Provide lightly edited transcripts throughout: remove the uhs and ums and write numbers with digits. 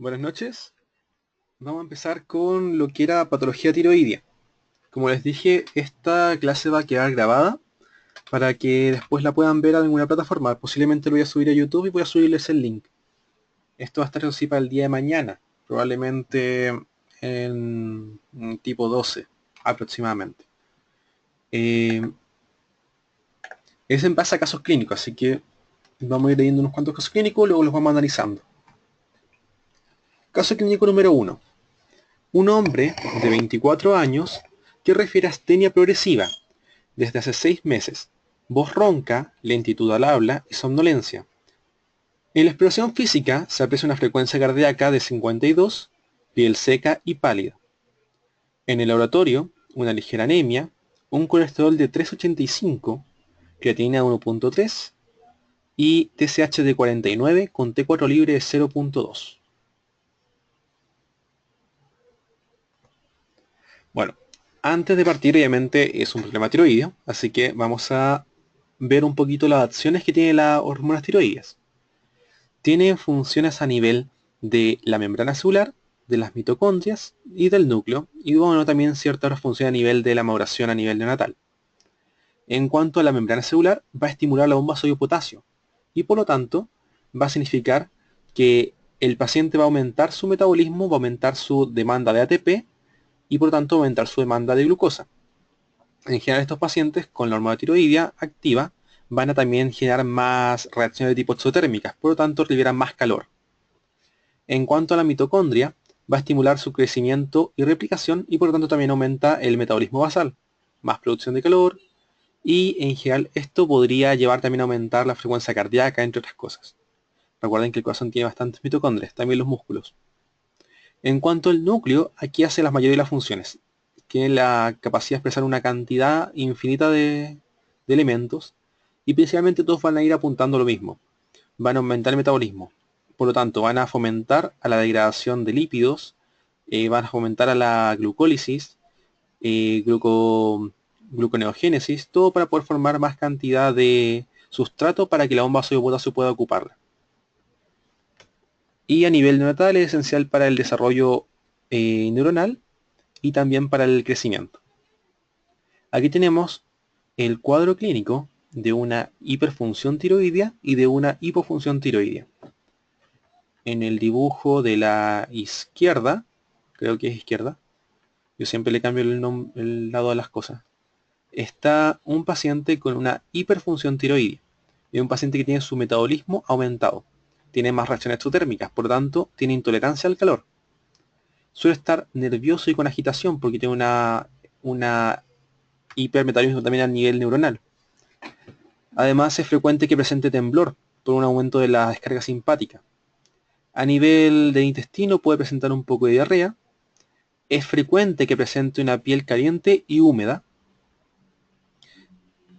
Buenas noches. Vamos a empezar con lo que era patología tiroidea. Como les dije, esta clase va a quedar grabada para que después la puedan ver en alguna plataforma. Posiblemente lo voy a subir a YouTube y voy a subirles el link. Esto va a estar así para el día de mañana, probablemente en tipo 12 aproximadamente. Eh, es en base a casos clínicos, así que vamos a ir leyendo unos cuantos casos clínicos, luego los vamos analizando. Caso clínico número 1. Un hombre de 24 años que refiere a astenia progresiva desde hace 6 meses, voz ronca, lentitud al habla y somnolencia. En la exploración física se aprecia una frecuencia cardíaca de 52, piel seca y pálida. En el laboratorio, una ligera anemia, un colesterol de 385, creatinina de 1.3 y TSH de 49 con T4 libre de 0.2. Bueno, antes de partir, obviamente es un problema tiroideo, así que vamos a ver un poquito las acciones que tiene la hormonas tiroides. Tiene funciones a nivel de la membrana celular, de las mitocondrias y del núcleo, y bueno, también ciertas funciones a nivel de la maduración a nivel neonatal. En cuanto a la membrana celular, va a estimular la bomba sodio-potasio, y por lo tanto va a significar que el paciente va a aumentar su metabolismo, va a aumentar su demanda de ATP, y por lo tanto aumentar su demanda de glucosa. En general, estos pacientes con la hormona tiroidea activa van a también generar más reacciones de tipo exotérmicas, por lo tanto liberan más calor. En cuanto a la mitocondria, va a estimular su crecimiento y replicación y por lo tanto también aumenta el metabolismo basal, más producción de calor y en general esto podría llevar también a aumentar la frecuencia cardíaca, entre otras cosas. Recuerden que el corazón tiene bastantes mitocondrias, también los músculos. En cuanto al núcleo, aquí hace la mayoría de las funciones. Tiene la capacidad de expresar una cantidad infinita de elementos y principalmente todos van a ir apuntando a lo mismo. Van a aumentar el metabolismo. Por lo tanto, van a fomentar a la degradación de lípidos, van a fomentar a la glucólisis, gluconeogénesis, todo para poder formar más cantidad de sustrato para que la bomba sodio-potasio pueda ocuparla. Y a nivel neonatal es esencial para el desarrollo neuronal y también para el crecimiento. Aquí tenemos el cuadro clínico de una hiperfunción tiroidea y de una hipofunción tiroidea. En el dibujo de la izquierda, creo que es izquierda, yo siempre le cambio el lado a las cosas, está un paciente con una hiperfunción tiroidea. Es un paciente que tiene su metabolismo aumentado, tiene más reacciones exotérmicas, por lo tanto tiene intolerancia al calor. Suele estar nervioso y con agitación porque tiene una hipermetabolismo también a nivel neuronal. Además es frecuente que presente temblor por un aumento de la descarga simpática. A nivel de intestino puede presentar un poco de diarrea. Es frecuente que presente una piel caliente y húmeda.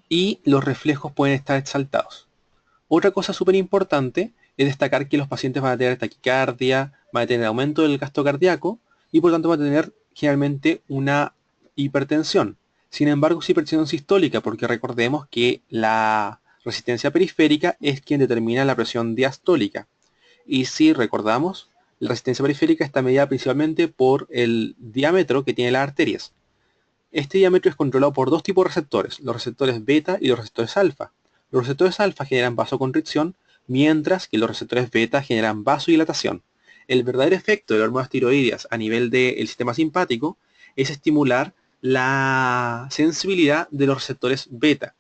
Y los reflejos pueden estar exaltados. Otra cosa súper importante es destacar que los pacientes van a tener taquicardia, van a tener aumento del gasto cardíaco y por tanto van a tener generalmente una hipertensión. Sin embargo, es hipertensión sistólica porque recordemos que la resistencia periférica es quien determina la presión diastólica. Y si recordamos, la resistencia periférica está medida principalmente por el diámetro que tienen las arterias. Este diámetro es controlado por dos tipos de receptores, los receptores beta y los receptores alfa. Los receptores alfa generan vasoconstricción, mientras que los receptores beta generan vasodilatación. El verdadero efecto de las hormonas tiroideas a nivel del sistema simpático es estimular la sensibilidad de los receptores beta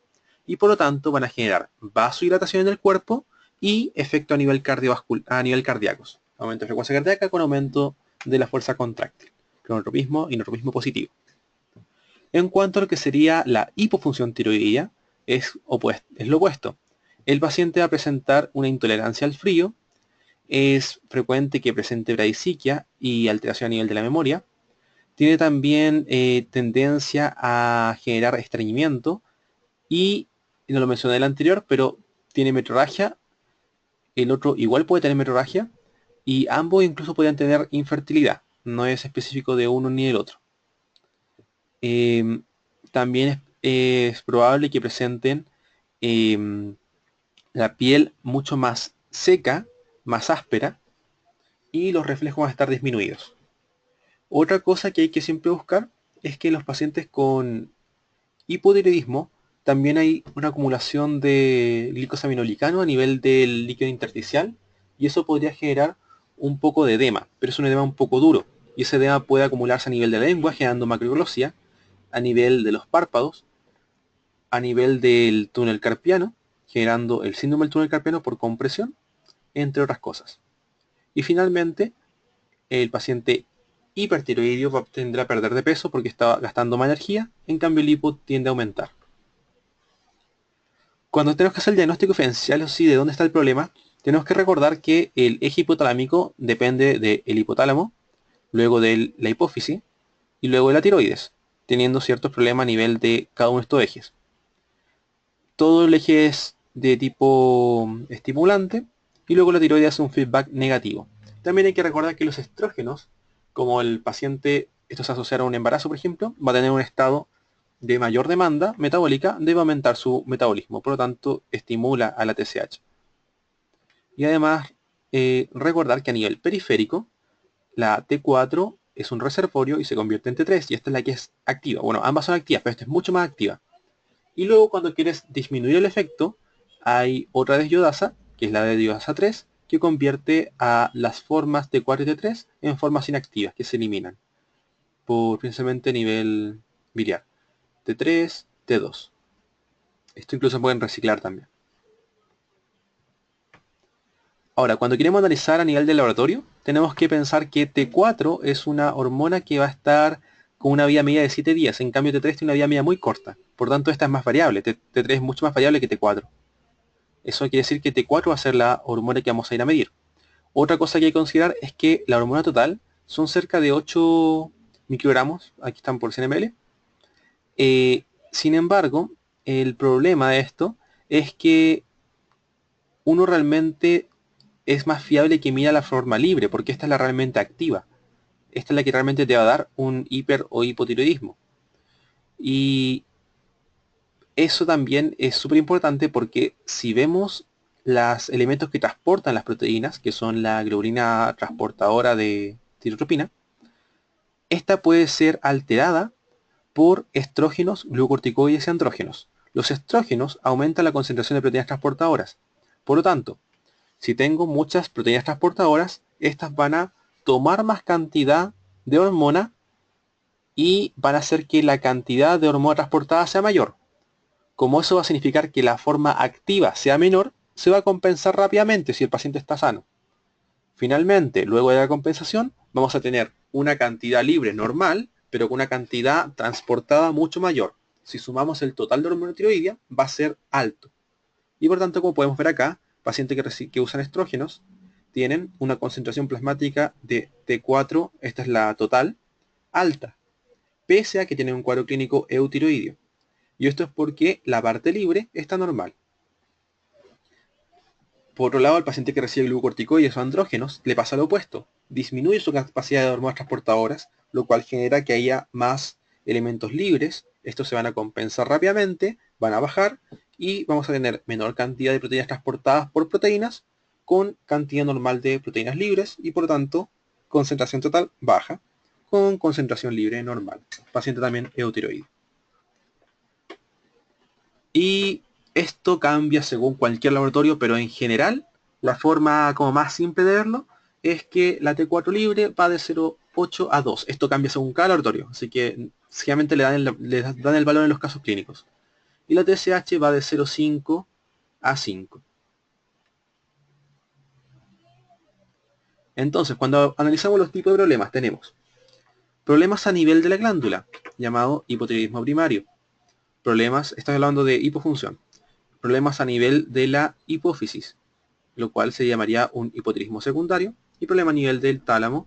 y por lo tanto van a generar vasodilatación en el cuerpo y efecto a nivel cardíaco. Aumento de frecuencia cardíaca con aumento de la fuerza contráctil. Cronotropismo y notropismo positivo. En cuanto a lo que sería la hipofunción tiroidea, es lo opuesto. El paciente va a presentar una intolerancia al frío, es frecuente que presente bradisiquia y alteración a nivel de la memoria. Tiene también tendencia a generar estreñimiento y, no lo mencioné en el anterior, pero tiene metrorragia. El otro igual puede tener metrorragia y ambos incluso podrían tener infertilidad. No es específico de uno ni del otro. Em, También es probable que presenten la piel mucho más seca, más áspera, y los reflejos van a estar disminuidos. Otra cosa que hay que siempre buscar es que en los pacientes con hipotiroidismo también hay una acumulación de glicosaminolicano a nivel del líquido intersticial y eso podría generar un poco de edema, pero es un edema un poco duro y ese edema puede acumularse a nivel de la lengua generando macroglosia, a nivel de los párpados, a nivel del túnel carpiano, generando el síndrome del túnel carpiano por compresión, entre otras cosas. Y finalmente, el paciente hipertiroideo tendrá a perder de peso porque está gastando más energía, en cambio el hipo tiende a aumentar. Cuando tenemos que hacer el diagnóstico diferencial, o sí, de dónde está el problema, tenemos que recordar que el eje hipotalámico depende del hipotálamo, luego de la hipófisis y luego de la tiroides, teniendo ciertos problemas a nivel de cada uno de estos ejes. Todo el eje es de tipo estimulante y luego la tiroides hace un feedback negativo. También hay que recordar que los estrógenos, como el paciente, esto se asocia a un embarazo por ejemplo, va a tener un estado de mayor demanda metabólica, debe aumentar su metabolismo, por lo tanto estimula a la TSH. Y además recordar que a nivel periférico, la T4 es un reservorio y se convierte en T3 y esta es la que es activa. Bueno, ambas son activas, pero esta es mucho más activa. Y luego cuando quieres disminuir el efecto, hay otra desyodasa, que es la desyodasa 3, que convierte a las formas T4 y T3 en formas inactivas, que se eliminan, por principalmente nivel biliar. T3, T2. Esto incluso se pueden reciclar también. Ahora, cuando queremos analizar a nivel del laboratorio, tenemos que pensar que T4 es una hormona que va a estar con una vida media de 7 días. En cambio, T3 tiene una vida media muy corta. Por tanto, esta es más variable. T3 es mucho más variable que T4. Eso quiere decir que T4 va a ser la hormona que vamos a ir a medir. Otra cosa que hay que considerar es que la hormona total son cerca de 8 microgramos. Aquí están por 100 ml. Sin embargo, el problema de esto es que uno realmente es más fiable que mida la forma libre, porque esta es la realmente activa. Esta es la que realmente te va a dar un hiper o hipotiroidismo. Y eso también es súper importante porque si vemos los elementos que transportan las proteínas, que son la globulina transportadora de tirotropina, esta puede ser alterada por estrógenos, glucocorticoides y andrógenos. Los estrógenos aumentan la concentración de proteínas transportadoras. Por lo tanto, si tengo muchas proteínas transportadoras, estas van a tomar más cantidad de hormona y van a hacer que la cantidad de hormona transportada sea mayor. Como eso va a significar que la forma activa sea menor, se va a compensar rápidamente si el paciente está sano. Finalmente, luego de la compensación, vamos a tener una cantidad libre normal, pero con una cantidad transportada mucho mayor. Si sumamos el total de hormona tiroidea, va a ser alto. Y por tanto, como podemos ver acá, pacientes que usan estrógenos tienen una concentración plasmática de T4, esta es la total, alta, pese a que tienen un cuadro clínico eutiroideo. Y esto es porque la parte libre está normal. Por otro lado, el paciente que recibe glucocorticoides o andrógenos le pasa lo opuesto. Disminuye su capacidad de hormonas transportadoras, lo cual genera que haya más elementos libres. Estos se van a compensar rápidamente, van a bajar y vamos a tener menor cantidad de proteínas transportadas por proteínas con cantidad normal de proteínas libres y por lo tanto concentración total baja con concentración libre normal. Paciente también eutiroide. Y esto cambia según cualquier laboratorio, pero en general, la forma como más simple de verlo es que la T4 libre va de 0,8 a 2. Esto cambia según cada laboratorio, así que generalmente le dan el valor en los casos clínicos. Y la TSH va de 0,5 a 5. Entonces, cuando analizamos los tipos de problemas, tenemos problemas a nivel de la glándula, llamado hipotiroidismo primario. Problemas, estoy hablando de hipofunción. Problemas a nivel de la hipófisis, lo cual se llamaría un hipotiroidismo secundario, y problema a nivel del tálamo,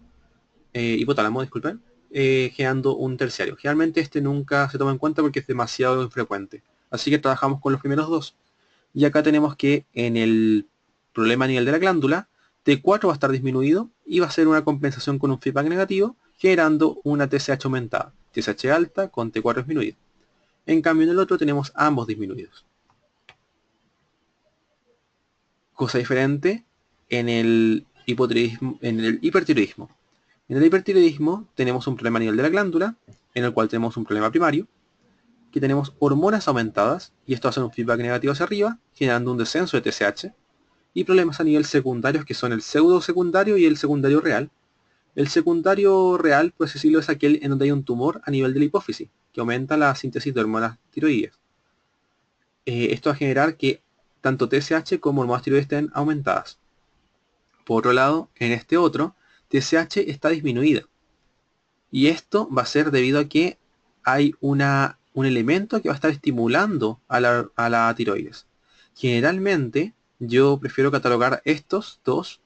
hipotálamo, disculpen, generando un terciario. Generalmente este nunca se toma en cuenta porque es demasiado infrecuente. Así que trabajamos con los primeros dos. Y acá tenemos que en el problema a nivel de la glándula, T4 va a estar disminuido y va a ser una compensación con un feedback negativo, generando una TSH aumentada. TSH alta con T4 disminuido. En cambio en el otro tenemos ambos disminuidos. Cosa diferente, en el en el hipertiroidismo. En el hipertiroidismo tenemos un problema a nivel de la glándula, en el cual tenemos un problema primario, que tenemos hormonas aumentadas, y esto hace un feedback negativo hacia arriba, generando un descenso de TSH, y problemas a nivel secundarios, que son el pseudo secundario y el secundario real. El secundario real, por así decirlo, es aquel en donde hay un tumor a nivel de la hipófisis, que aumenta la síntesis de hormonas tiroides. Esto va a generar que tanto TSH como hormonas tiroides estén aumentadas. Por otro lado, en este otro, TSH está disminuida. Y esto va a ser debido a que hay un elemento que va a estar estimulando a la tiroides. Generalmente, yo prefiero catalogar estos dos,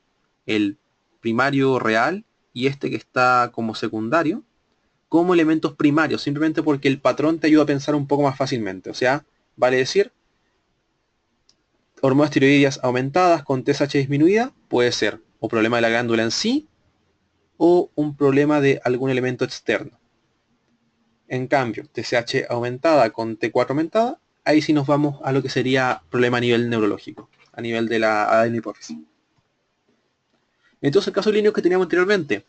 el primario real y este que está como secundario, como elementos primarios, simplemente porque el patrón te ayuda a pensar un poco más fácilmente. O sea, vale decir, hormonas tiroideas aumentadas con TSH disminuida, puede ser o problema de la glándula en sí, o un problema de algún elemento externo. En cambio, TSH aumentada con T4 aumentada, ahí sí nos vamos a lo que sería problema a nivel neurológico, a nivel de la hipófisis. Entonces, el caso clínico que teníamos anteriormente,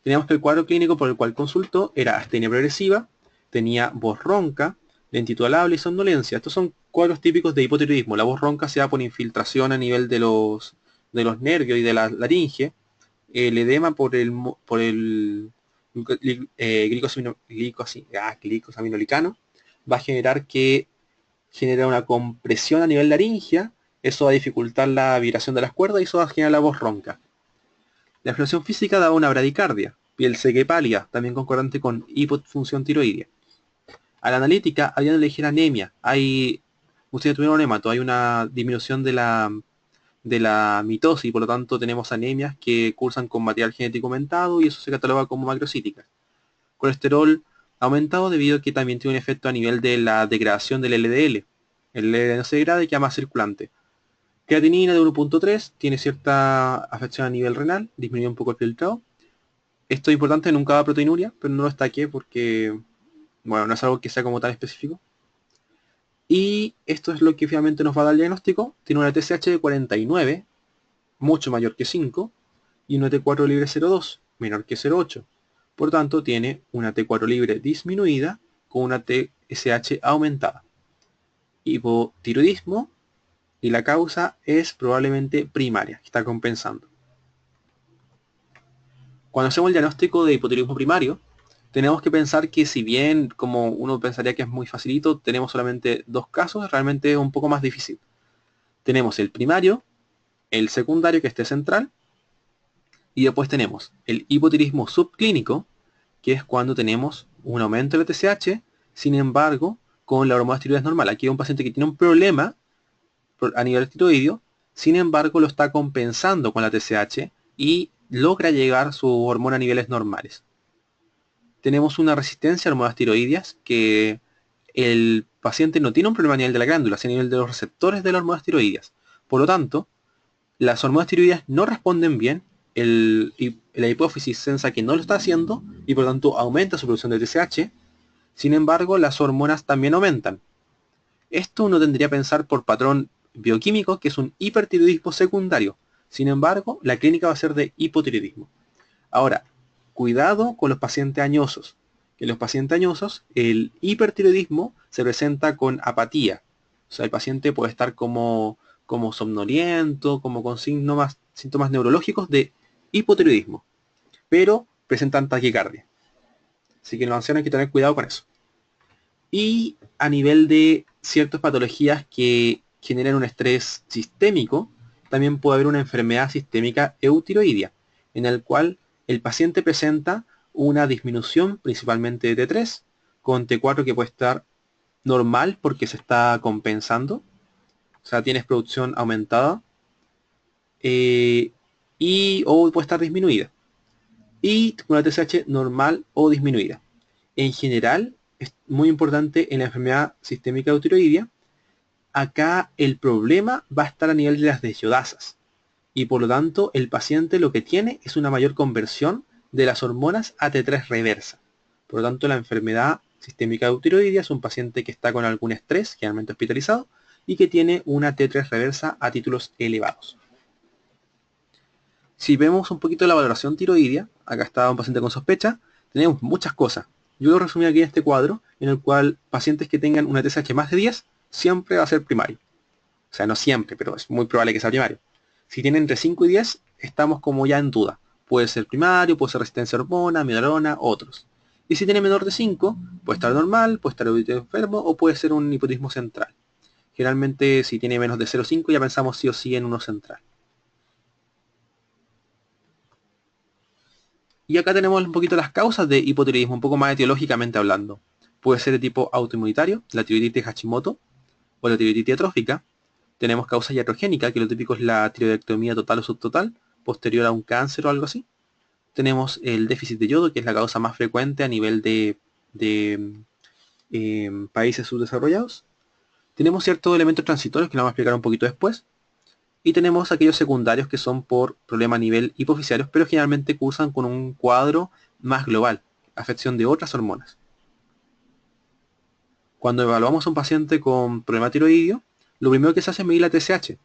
teníamos que el cuadro clínico por el cual consultó era astenia progresiva, tenía voz ronca, lentitud al habla y somnolencia. Estos son cuadros típicos de hipotiroidismo. La voz ronca se da por infiltración a nivel de los nervios y de la laringe. El edema por el glicosaminolicano va a generar que genera una compresión a nivel laringea. Eso va a dificultar la vibración de las cuerdas y eso va a generar la voz ronca. La exploración física daba una bradicardia, piel seca y pálida, también concordante con hipofunción tiroidea. A la analítica había una ligera anemia. Ustedes tuvieron un hemato, hay una disminución de la mitosis y por lo tanto tenemos anemias que cursan con material genético aumentado y eso se cataloga como macrocítica. Colesterol aumentado debido a que también tiene un efecto a nivel de la degradación del LDL. El LDL no se degrada y queda más circulante. Creatinina de 1.3 tiene cierta afección a nivel renal, disminuye un poco el filtrado. Esto es importante, nunca da proteinuria, pero no lo destaqué porque, bueno, no es algo que sea como tan específico. Y esto es lo que finalmente nos va a dar el diagnóstico. Tiene una TSH de 49, mucho mayor que 5, y una T4 libre 0,2, menor que 0,8. Por tanto, tiene una T4 libre disminuida con una TSH aumentada. Hipotiroidismo, y la causa es probablemente primaria, que está compensando. Cuando hacemos el diagnóstico de hipotiroidismo primario, tenemos que pensar que si bien como uno pensaría que es muy facilito, tenemos solamente dos casos, realmente es un poco más difícil. Tenemos el primario, el secundario que esté central, y después tenemos el hipotiroidismo subclínico, que es cuando tenemos un aumento de la TSH, sin embargo, con la hormona tiroides normal. Aquí hay un paciente que tiene un problema a nivel tiroideo, sin embargo lo está compensando con la TSH y logra llegar su hormona a niveles normales. Tenemos una resistencia a hormonas tiroideas que el paciente no tiene un problema a nivel de la glándula, sino a nivel de los receptores de las hormonas tiroideas. Por lo tanto, las hormonas tiroideas no responden bien, la hipófisis sensa que no lo está haciendo y por lo tanto aumenta su producción de TSH. Sin embargo, las hormonas también aumentan. Esto uno tendría que pensar por patrón bioquímico, que es un hipertiroidismo secundario. Sin embargo, la clínica va a ser de hipotiroidismo. Ahora, cuidado con los pacientes añosos. En los pacientes añosos, el hipertiroidismo se presenta con apatía. O sea, el paciente puede estar como somnoliento, como con síntomas neurológicos de hipotiroidismo, pero presentan taquicardia. Así que en los ancianos hay que tener cuidado con eso. Y a nivel de ciertas patologías que generan un estrés sistémico, también puede haber una enfermedad sistémica eutiroidea, en el cual el paciente presenta una disminución principalmente de T3, con T4 que puede estar normal porque se está compensando, o sea, tienes producción aumentada, o puede estar disminuida, y una TSH normal o disminuida. En general, es muy importante en la enfermedad sistémica eutiroidea. Acá el problema va a estar a nivel de las deshiodasas y por lo tanto el paciente lo que tiene es una mayor conversión de las hormonas a T3 reversa. Por lo tanto, la enfermedad sistémica eutiroidea es un paciente que está con algún estrés, generalmente hospitalizado, y que tiene una T3 reversa a títulos elevados. Si vemos un poquito la valoración tiroidea, acá está un paciente con sospecha, tenemos muchas cosas. Yo lo resumí aquí en este cuadro, en el cual pacientes que tengan una TSH más de 10, siempre va a ser primario. O sea, no siempre, pero es muy probable que sea primario. Si tienen entre 5 y 10, estamos como ya en duda. Puede ser primario, puede ser resistencia a hormona, amiodarona, otros. Y si tiene menor de 5, puede estar normal, puede estar enfermo o puede ser un hipotiroidismo central. Generalmente si tiene menos de 0,5 ya pensamos sí o sí en uno central. Y acá tenemos un poquito las causas de hipotiroidismo, un poco más etiológicamente hablando. Puede ser de tipo autoinmunitario, la tiroiditis Hashimoto, o la tiroiditis atrófica. Tenemos causa iatrogénica, que lo típico es la tiroidectomía total o subtotal, posterior a un cáncer o algo así. Tenemos el déficit de yodo, que es la causa más frecuente a nivel de países subdesarrollados. Tenemos ciertos elementos transitorios que lo vamos a explicar un poquito después. Y tenemos aquellos secundarios que son por problema a nivel hipofisiarios, pero generalmente cursan con un cuadro más global, afección de otras hormonas. Cuando evaluamos a un paciente con problema tiroideo, lo primero que se hace es medir la TSH.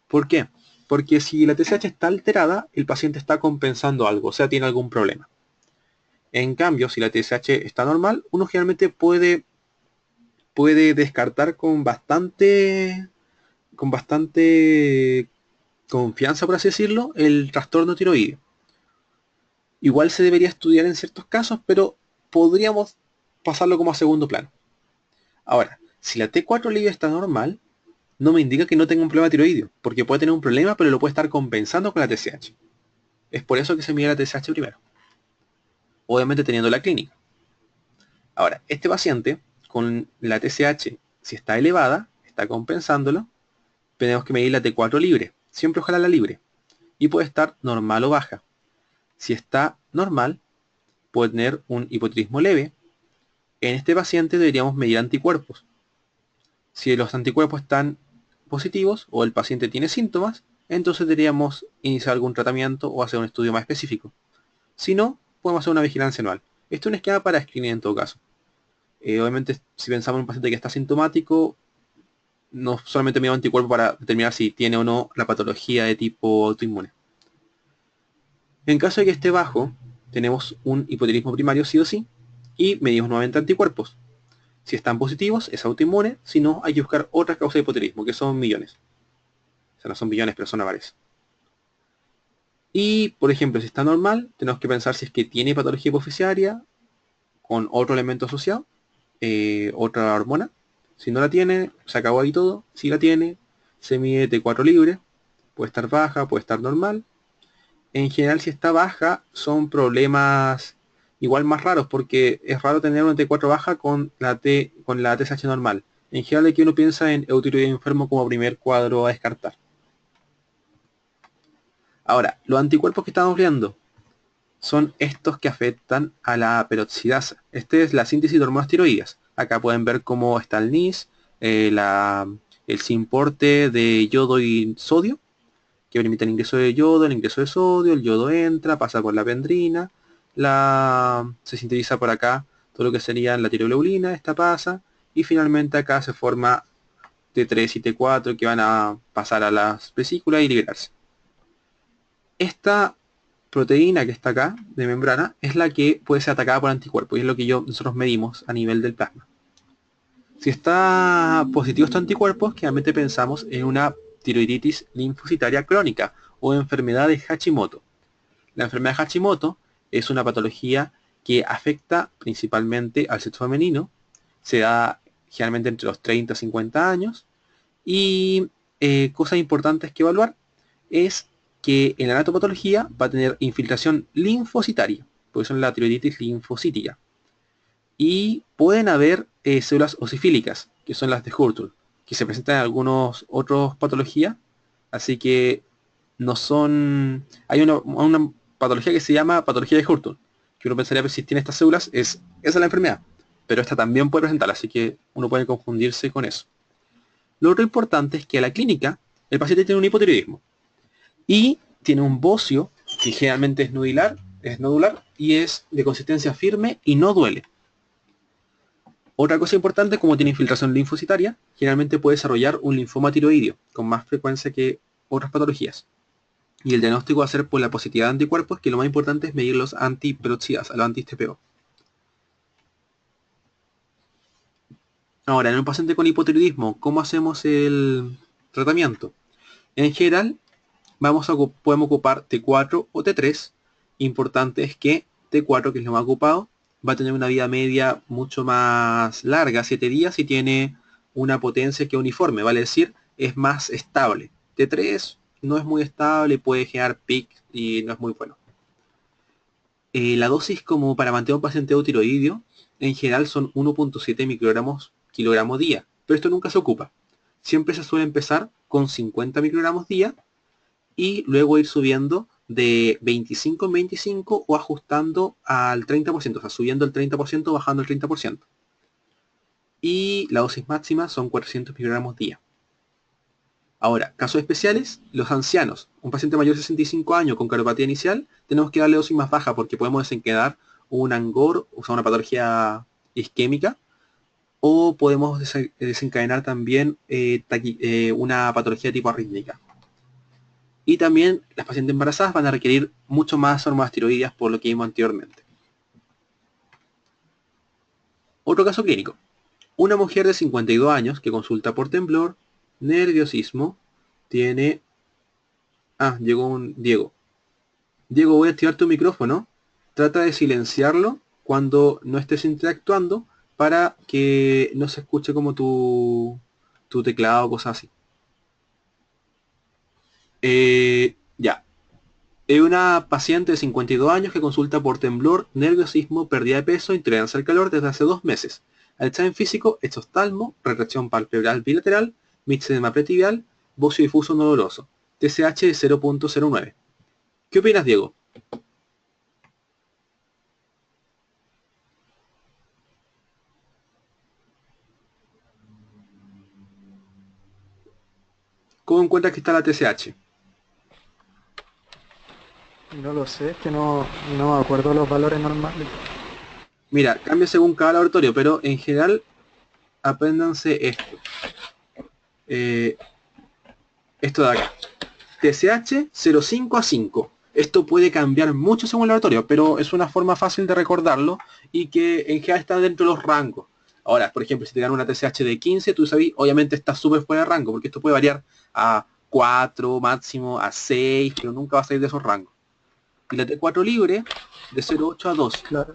¿Por qué? Porque si la TSH está alterada, el paciente está compensando algo, o sea, tiene algún problema. En cambio, si la TSH está normal, uno generalmente puede descartar con bastante confianza, por así decirlo, el trastorno tiroideo. Igual se debería estudiar en ciertos casos, pero podríamos pasarlo como a segundo plano. Ahora, si la T4 libre está normal, no me indica que no tenga un problema tiroideo, porque puede tener un problema, pero lo puede estar compensando con la TSH. Es por eso que se mide la TSH primero, obviamente teniendo la clínica. Ahora, este paciente con la TSH, si está elevada, está compensándolo, tenemos que medir la T4 libre, siempre ojalá la libre, y puede estar normal o baja. Si está normal, puede tener un hipotiroidismo leve. En este paciente deberíamos medir anticuerpos. Si los anticuerpos están positivos o el paciente tiene síntomas, entonces deberíamos iniciar algún tratamiento o hacer un estudio más específico. Si no, podemos hacer una vigilancia anual. Esto es un esquema para screening en todo caso. Obviamente, si pensamos en un paciente que está sintomático, no solamente medimos anticuerpos para determinar si tiene o no la patología de tipo autoinmune. En caso de que esté bajo, tenemos un hipotiroidismo primario sí o sí, y medimos nuevamente anticuerpos. Si están positivos, es autoinmune, si no, hay que buscar otras causas de hipotiroidismo, que son millones. O sea, no son billones, pero son varias. Y, por ejemplo, si está normal, tenemos que pensar si es que tiene patología hipofisiaria con otro elemento asociado, otra hormona. Si no la tiene, se acabó ahí todo. Si la tiene, se mide T4 libre, puede estar baja, puede estar normal. En general, si está baja, son problemas igual más raros, porque es raro tener una T4 baja con la TSH normal. En general, aquí uno piensa en eutiroideo enfermo como primer cuadro a descartar. Ahora, los anticuerpos que estamos viendo son estos que afectan a la peroxidasa. Esta es la síntesis de hormonas tiroideas. Acá pueden ver cómo está el NIS, el simporte de yodo y sodio, que permite el ingreso de yodo, el ingreso de sodio, el yodo entra, pasa por la pendrina, se sintetiza por acá todo lo que sería la tiroglobulina, esta pasa, y finalmente acá se forma T3 y T4 que van a pasar a las vesículas y liberarse. Esta proteína que está acá, de membrana, es la que puede ser atacada por anticuerpos, y es lo que nosotros medimos a nivel del plasma. Si está positivo estos anticuerpos, generalmente pensamos en una tiroiditis linfocitaria crónica o enfermedad de Hashimoto. La enfermedad de Hashimoto es una patología que afecta principalmente al sexo femenino, se da generalmente entre los 30 y 50 años, y cosas importantes que evaluar es que en la anatopatología va a tener infiltración linfocitaria, por eso es la tiroiditis linfocítica. Y pueden haber células osifílicas, que son las de Hurtul, que se presentan en algunas otras patologías, así que no son... Hay una patología que se llama patología de Hurtul, que uno pensaría que si tiene estas células, esa es la enfermedad, pero esta también puede presentar, así que uno puede confundirse con eso. Lo otro importante es que a la clínica el paciente tiene un hipotiroidismo y tiene un bocio que generalmente es nodular y es de consistencia firme y no duele. Otra cosa importante, como tiene infiltración linfocitaria, generalmente puede desarrollar un linfoma tiroideo con más frecuencia que otras patologías. Y el diagnóstico va a ser por la positividad de anticuerpos, que lo más importante es medir los antiperoxidasa, los anti-TPO. Ahora, en un paciente con hipotiroidismo, ¿cómo hacemos el tratamiento? En general, podemos ocupar T4 o T3. Importante es que T4, que es lo más ocupado, va a tener una vida media mucho más larga, 7 días, y tiene una potencia que es uniforme, vale decir, es más estable. T3 no es muy estable, puede generar pic y no es muy bueno. La dosis como para mantener un paciente eutiroideo en general son 1.7 microgramos kilogramo día, pero esto nunca se ocupa. Siempre se suele empezar con 50 microgramos día y luego ir subiendo de 25 en 25 o ajustando al 30%, o sea, subiendo el 30%, bajando el 30%. Y la dosis máxima son 400 microgramos día. Ahora, casos especiales, los ancianos. Un paciente mayor de 65 años con cardiopatía inicial, tenemos que darle dosis más baja porque podemos desencadenar un angor, o sea, una patología isquémica, o podemos desencadenar también una patología tipo arrítmica. Y también las pacientes embarazadas van a requerir mucho más hormonas tiroideas por lo que vimos anteriormente. Otro caso clínico. Una mujer de 52 años que consulta por temblor, nerviosismo, tiene... Ah, llegó un Diego. Diego, voy a activar tu micrófono. Trata de silenciarlo cuando no estés interactuando para que no se escuche como tu teclado o cosas así. Ya. Es una paciente de 52 años que consulta por temblor, nerviosismo, pérdida de peso, intolerancia al calor desde hace 2 meses. Al examen físico, exoftalmo, retracción palpebral bilateral, mixedema pretibial, bocio difuso no doloroso. TSH de 0.09. ¿Qué opinas, Diego? ¿Cómo encuentras que está la TSH? No lo sé, es que no me acuerdo los valores normales. Mira, cambia según cada laboratorio, pero en general apréndanse esto. Eh, esto de acá. TSH 0,5 a 5. Esto puede cambiar mucho según el laboratorio, pero es una forma fácil de recordarlo y que en general está dentro de los rangos. Ahora, por ejemplo, si te dan una TSH de 15, tú sabes, obviamente está súper fuera de rango, porque esto puede variar a 4 máximo, a 6, pero nunca va a salir de esos rangos. Y la T4 libre, de 0,8 a 2. Claro.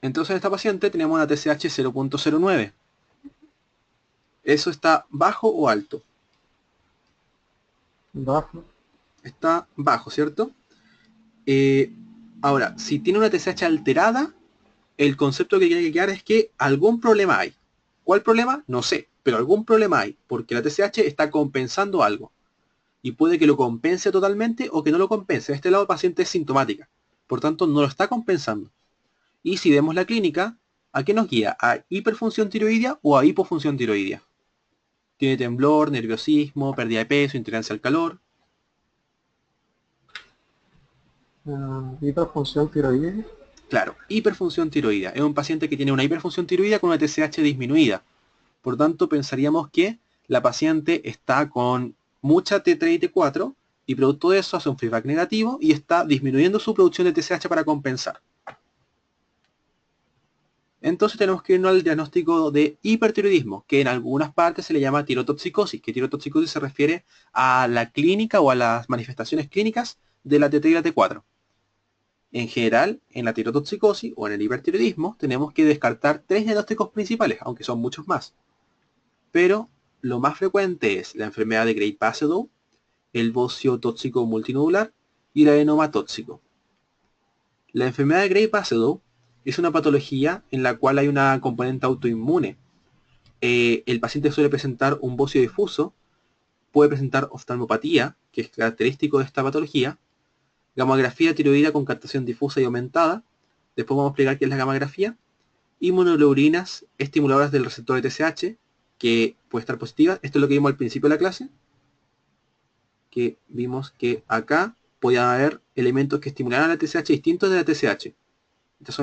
Entonces en esta paciente tenemos una TSH 0.09. ¿Eso está bajo o alto? Bajo. Está bajo, ¿cierto? Eh, Ahora, si tiene una TSH alterada, el concepto que tiene que quedar es que algún problema hay. ¿Cuál problema? No sé, pero algún problema hay, porque la TSH está compensando algo. Y puede que lo compense totalmente o que no lo compense. De este lado el paciente es sintomática. Por tanto, no lo está compensando. Y si vemos la clínica, ¿a qué nos guía? ¿A hiperfunción tiroidea o a hipofunción tiroidea? Tiene temblor, nerviosismo, pérdida de peso, intolerancia al calor. Hiperfunción tiroides. Claro, hiperfunción tiroidea. Es un paciente que tiene una hiperfunción tiroidea con una TSH disminuida. Por tanto, pensaríamos que la paciente está con mucha T3 y T4 y producto de eso hace un feedback negativo y está disminuyendo su producción de TSH para compensar. Entonces tenemos que irnos al diagnóstico de hipertiroidismo, que en algunas partes se le llama tirotoxicosis, que tirotoxicosis se refiere a la clínica o a las manifestaciones clínicas de la T3 y la T4. En general, en la tirotoxicosis o en el hipertiroidismo tenemos que descartar 3 diagnósticos principales, aunque son muchos más. Pero lo más frecuente es la enfermedad de Gray-Pasedow, el bocio tóxico multinodular y el adenoma tóxico. La enfermedad de Gray-Pasedow es una patología en la cual hay una componente autoinmune. El paciente suele presentar un bocio difuso, puede presentar oftalmopatía, que es característico de esta patología, gamografía tiroidea con captación difusa y aumentada, después vamos a explicar qué es la gamografía, inmunoglobulinas estimuladoras del receptor de TSH, que puede estar positiva. Esto es lo que vimos al principio de la clase, que vimos que acá podía haber elementos que estimularan la TSH distintos de la TSH. Estas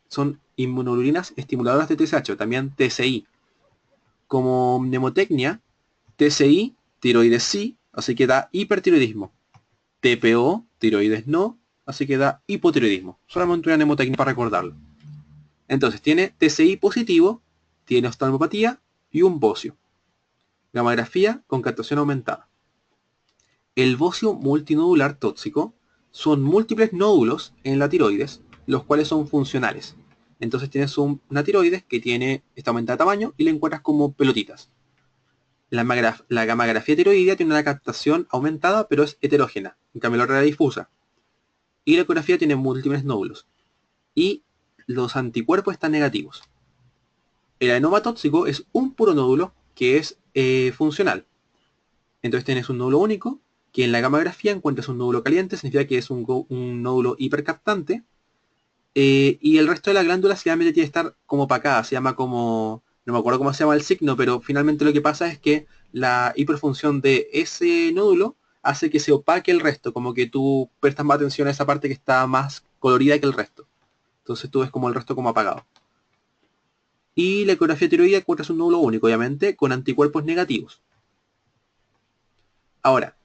son inmunoglobulinas estimuladoras de TSH, o también TSI. como mnemotecnia, TCI, tiroides sí, así que da hipertiroidismo. TPO, tiroides no, así que da hipotiroidismo. Solamente una mnemotecnia para recordarlo. Entonces tiene TCI positivo, tiene oftalmopatía y un bocio. Gamografía con captación aumentada. El bocio multinodular tóxico son múltiples nódulos en la tiroides, los cuales son funcionales. Entonces tienes una tiroides que está aumentada de tamaño y la encuentras como pelotitas. La gamografía tiroidea tiene una captación aumentada, pero es heterógena. En cambio la otra era difusa. Y la ecografía tiene múltiples nódulos. Y los anticuerpos están negativos. El adenoma tóxico es un puro nódulo que es funcional. Entonces tienes un nódulo único, que en la gamografía encuentras un nódulo caliente, significa que es un nódulo hipercaptante, y el resto de la glándula finalmente tiene que estar como opacada, se llama como, no me acuerdo cómo se llama el signo, pero finalmente lo que pasa es que la hiperfunción de ese nódulo hace que se opaque el resto, como que tú prestas más atención a esa parte que está más colorida que el resto. Entonces tú ves como el resto como apagado. Y la ecografía tiroidea encuentras un nódulo único, obviamente, con anticuerpos negativos. Ahora,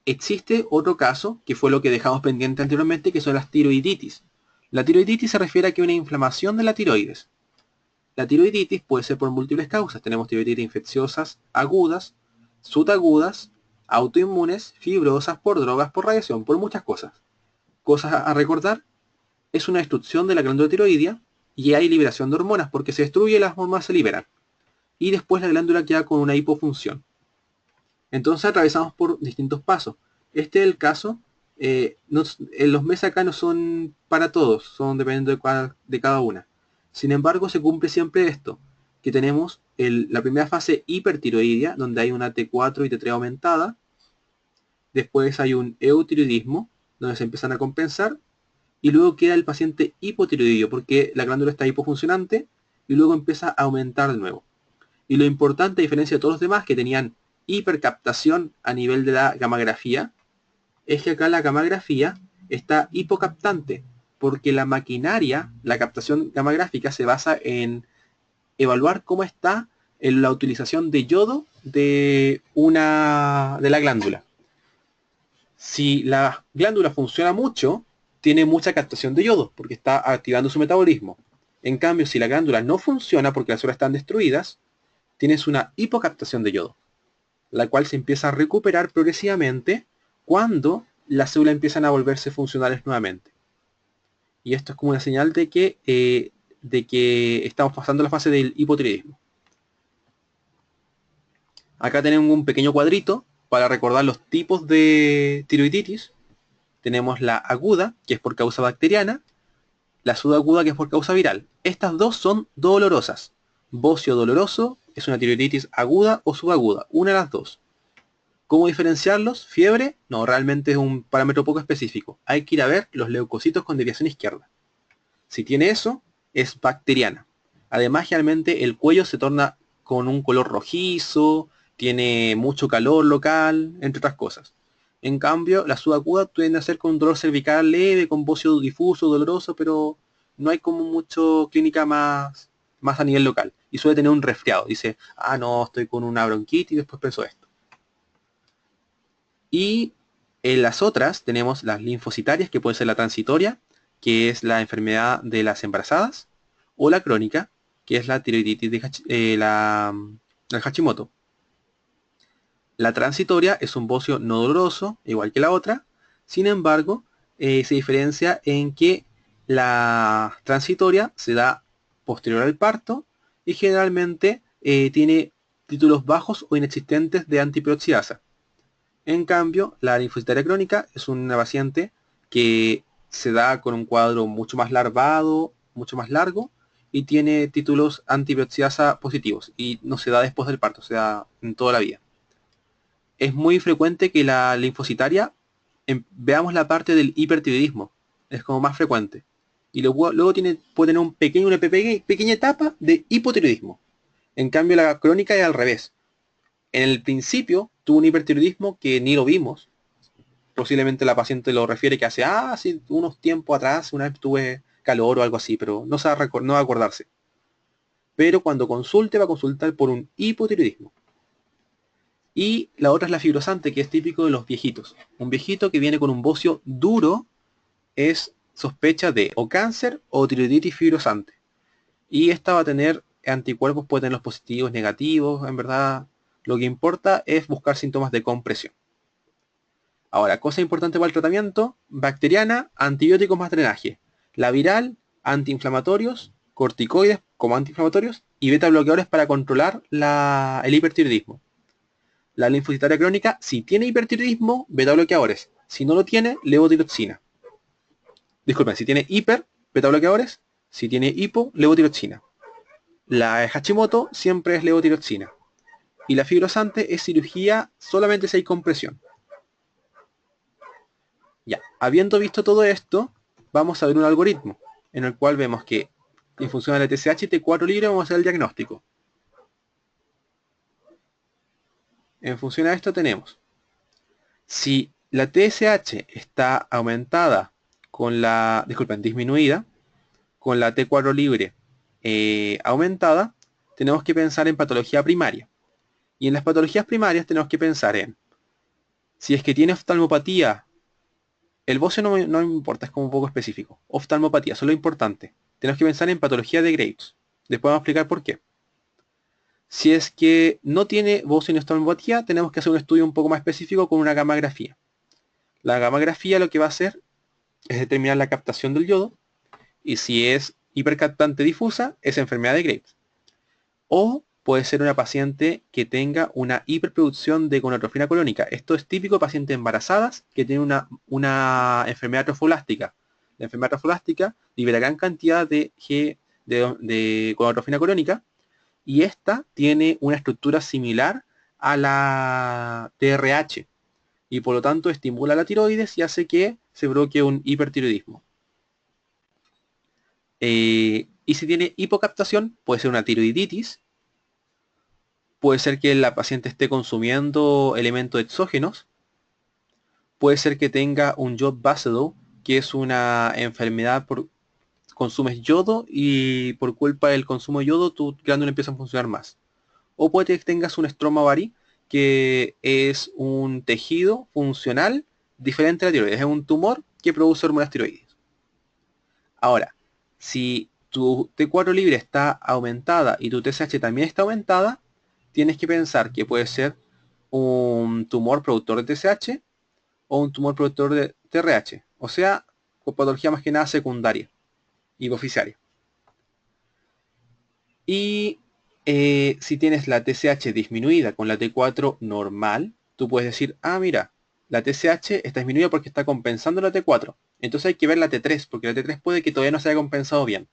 existe otro caso, que fue lo que dejamos pendiente anteriormente, que son las tiroiditis. La tiroiditis se refiere a que hay una inflamación de la tiroides. La tiroiditis puede ser por múltiples causas. Tenemos tiroiditis infecciosas agudas, subagudas, autoinmunes, fibrosas, por drogas, por radiación, por muchas cosas. Cosas a recordar, es una destrucción de la glándula tiroidea y hay liberación de hormonas porque se destruye y las hormonas se liberan. Y después la glándula queda con una hipofunción. Entonces atravesamos por distintos pasos. Este es el caso. Los meses acá no son para todos, son dependiendo de cada una. Sin embargo, se cumple siempre esto, que tenemos la primera fase hipertiroidea, donde hay una T4 y T3 aumentada. Después hay un eutiroidismo, donde se empiezan a compensar. Y luego queda el paciente hipotiroideo, porque la glándula está hipofuncionante y luego empieza a aumentar de nuevo. Y lo importante, a diferencia de todos los demás que tenían hipercaptación a nivel de la gamografía, es que acá la gamografía está hipocaptante, porque la maquinaria, la captación gamográfica se basa en evaluar cómo está en la utilización de yodo de la glándula. Si la glándula funciona mucho, tiene mucha captación de yodo, porque está activando su metabolismo. En cambio, si la glándula no funciona porque las células están destruidas, tienes una hipocaptación de yodo, la cual se empieza a recuperar progresivamente cuando las células empiezan a volverse funcionales nuevamente. Y esto es como una señal de que estamos pasando la fase del hipotiroidismo. Acá tenemos un pequeño cuadrito para recordar los tipos de tiroiditis. Tenemos la aguda, que es por causa bacteriana, la subaguda, que es por causa viral. Estas dos son dolorosas. Bocio doloroso es una tiroiditis aguda o subaguda, una de las dos. ¿Cómo diferenciarlos? ¿Fiebre? No, realmente es un parámetro poco específico. Hay que ir a ver los leucocitos con desviación izquierda. Si tiene eso, es bacteriana. Además, generalmente el cuello se torna con un color rojizo, tiene mucho calor local, entre otras cosas. En cambio, la subaguda tiende a ser con un dolor cervical leve, con bocio difuso, doloroso, pero no hay como mucho clínica más a nivel local. Y suele tener un resfriado. Dice, ah, no, estoy con una bronquitis y después pensó esto. Y en las otras tenemos las linfocitarias, que puede ser la transitoria, que es la enfermedad de las embarazadas, o la crónica, que es la tiroiditis de la Hashimoto. La transitoria es un bocio no doloroso, igual que la otra. Sin embargo, se diferencia en que la transitoria se da posterior al parto y generalmente tiene títulos bajos o inexistentes de antiperoxidasa. En cambio, la linfocitaria crónica es una paciente que se da con un cuadro mucho más larvado, mucho más largo, y tiene títulos antiperoxidasa positivos, y no se da después del parto, se da en toda la vida. Es muy frecuente que la linfocitaria veamos la parte del hipertiroidismo, es como más frecuente. Y luego puede tener una pequeña etapa de hipotiroidismo. En cambio, la crónica es al revés. En el principio tuvo un hipertiroidismo que ni lo vimos. Posiblemente la paciente lo refiere que hace, sí, unos tiempos atrás, una vez tuve calor o algo así, pero no va a acordarse. pero cuando consulte va a consultar por un hipotiroidismo. Y la otra es la fibrosante, que es típico de los viejitos. Un viejito que viene con un bocio duro es sospecha de o cáncer o tiroiditis fibrosante. Y esta va a tener anticuerpos, puede tener los positivos, negativos, en verdad lo que importa es buscar síntomas de compresión. Ahora, cosa importante para el tratamiento, bacteriana, antibióticos más drenaje. La viral, antiinflamatorios, corticoides como antiinflamatorios y beta bloqueadores para controlar el hipertiroidismo. La linfocitaria crónica, si tiene hipertiroidismo, beta bloqueadores. Si no lo tiene, levotiroxina. Disculpen, si tiene hiper, beta bloqueadores. Si tiene hipo, levotiroxina. La de Hashimoto siempre es levotiroxina. Y la fibrosante es cirugía solamente si hay compresión. Ya, habiendo visto todo esto, vamos a ver un algoritmo en el cual vemos que en función de la TSH y T4 libre vamos a hacer el diagnóstico. En función a esto tenemos, si la TSH está aumentada con la, disculpen, disminuida, con la T4 libre aumentada, tenemos que pensar en patología primaria. Y en las patologías primarias tenemos que pensar en, si es que tiene oftalmopatía, el bocio no me importa, es como un poco específico. Oftalmopatía, eso es lo importante. Tenemos que pensar en patología de Graves. Después vamos a explicar por qué. Si es que no tiene bocio ni oftalmopatía, tenemos que hacer un estudio un poco más específico con una gammagrafía. La gammagrafía lo que va a hacer es determinar la captación del yodo, y si es hipercaptante difusa, es enfermedad de Graves. O puede ser una paciente que tenga una hiperproducción de gonatrofina colónica. Esto es típico de pacientes embarazadas que tienen una enfermedad trofolástica. La enfermedad trofolástica libera gran cantidad de gonatrofina colónica, y esta tiene una estructura similar a la TRH, y por lo tanto estimula la tiroides y hace que se provoque un hipertiroidismo. Y si tiene hipocaptación, puede ser una tiroiditis, puede ser que la paciente esté consumiendo elementos exógenos, puede ser que tenga un Jod Basedow, que es una enfermedad por consumes yodo y por culpa del consumo de yodo tus glándulas empiezan a funcionar más. O puede que tengas un estroma ovari, que es un tejido funcional diferente a la tiroides, es un tumor que produce hormonas tiroides. Ahora, si tu T4 libre está aumentada y tu TSH también está aumentada, tienes que pensar que puede ser un tumor productor de TSH o un tumor productor de TRH, o sea, con patología más que nada secundaria, hipoficiaria. Y si tienes la TSH disminuida con la T4 normal, tú puedes decir, ah, mira, la TSH está disminuida porque está compensando la T4. Entonces hay que ver la T3, porque la T3 puede que todavía no se haya compensado bien.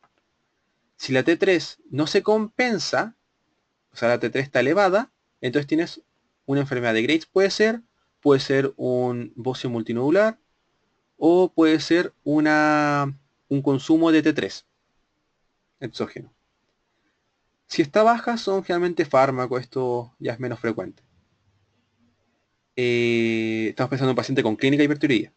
Si la T3 no se compensa, o sea, la T3 está elevada, entonces tienes una enfermedad de Graves, puede ser un bocio multinodular, o puede ser un consumo de T3 exógeno. Si está baja, son generalmente fármacos, esto ya es menos frecuente. Estamos pensando en un paciente con clínica de hipertiroidía.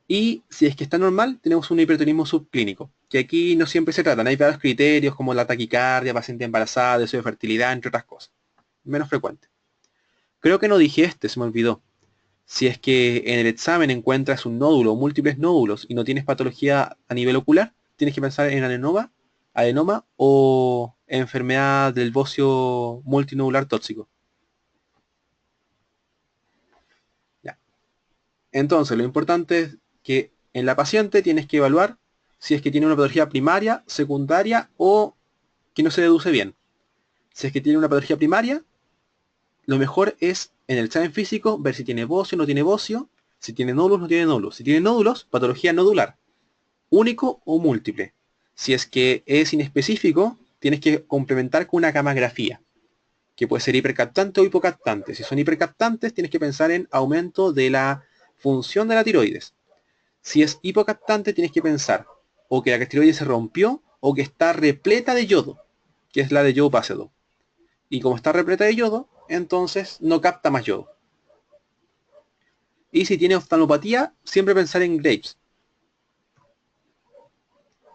Y si es que está normal, tenemos un hipertiroidismo subclínico, que aquí no siempre se tratan. Hay varios criterios como la taquicardia, paciente embarazada, deseo de fertilidad, entre otras cosas. Menos frecuente. Creo que no dije se me olvidó. Si es que en el examen encuentras un nódulo o múltiples nódulos y no tienes patología a nivel ocular, tienes que pensar en adenoma o enfermedad del bocio multinodular tóxico. Ya. Entonces, lo importante es que en la paciente tienes que evaluar si es que tiene una patología primaria, secundaria o que no se deduce bien. Si es que tiene una patología primaria, lo mejor es en el examen físico ver si tiene bocio o no tiene bocio, si tiene nódulos o no tiene nódulos. Si tiene nódulos, patología nodular, único o múltiple. Si es que es inespecífico, tienes que complementar con una gammagrafía, que puede ser hipercaptante o hipocaptante. Si son hipercaptantes, tienes que pensar en aumento de la función de la tiroides. Si es hipocaptante, tienes que pensar o que la tiroides se rompió o que está repleta de yodo, que es la de yodo Basedow. Y como está repleta de yodo, entonces no capta más yodo. Y si tiene oftalmopatía, siempre pensar en Graves.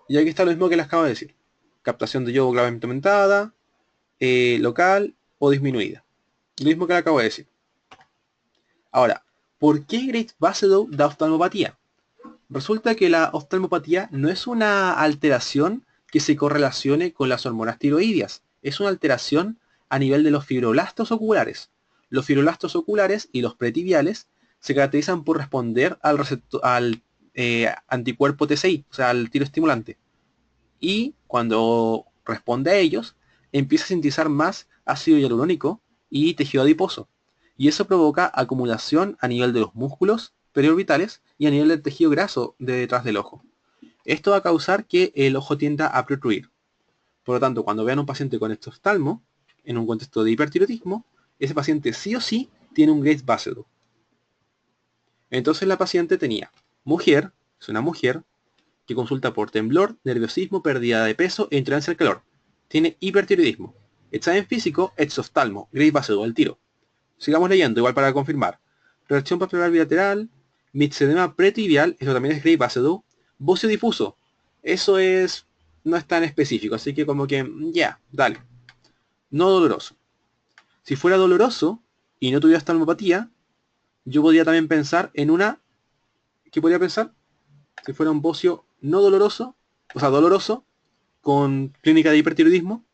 Y aquí está lo mismo que les acabo de decir. captación de yodo gravemente aumentada, local o disminuida. Lo mismo que le acabo de decir. Ahora, ¿por qué Graves Basedow da oftalmopatía? Resulta que la oftalmopatía no es una alteración que se correlacione con las hormonas tiroideas, es una alteración a nivel de los fibroblastos oculares. Los fibroblastos oculares y los pretibiales se caracterizan por responder al anticuerpo TCI, o sea, al tiro estimulante. Y cuando responde a ellos, empieza a sintetizar más ácido hialurónico y tejido adiposo. Y eso provoca acumulación a nivel de los músculos periorbitales y a nivel del tejido graso de detrás del ojo. Esto va a causar que el ojo tienda a protruir. Por lo tanto, cuando vean a un paciente con este oftalmo, en un contexto de hipertiroidismo, ese paciente sí o sí tiene un Graves Basedow. Entonces la paciente tenía mujer, es una mujer, que consulta por temblor, nerviosismo, pérdida de peso e intolerancia al calor. Tiene hipertiroidismo. Examen físico, exoftalmo, Graves Basedow al tiro. Sigamos leyendo, igual para confirmar. Reacción papilar bilateral, mixedema pretibial, eso también es Graves Basedow. Bocio difuso, eso es, no es tan específico, así que como que, ya, dale. No doloroso. Si fuera doloroso y no tuviera oftalmopatía, yo podría también pensar en una, ¿qué podría pensar? Si fuera un bocio no doloroso, o sea, doloroso, con clínica de hipertiroidismo.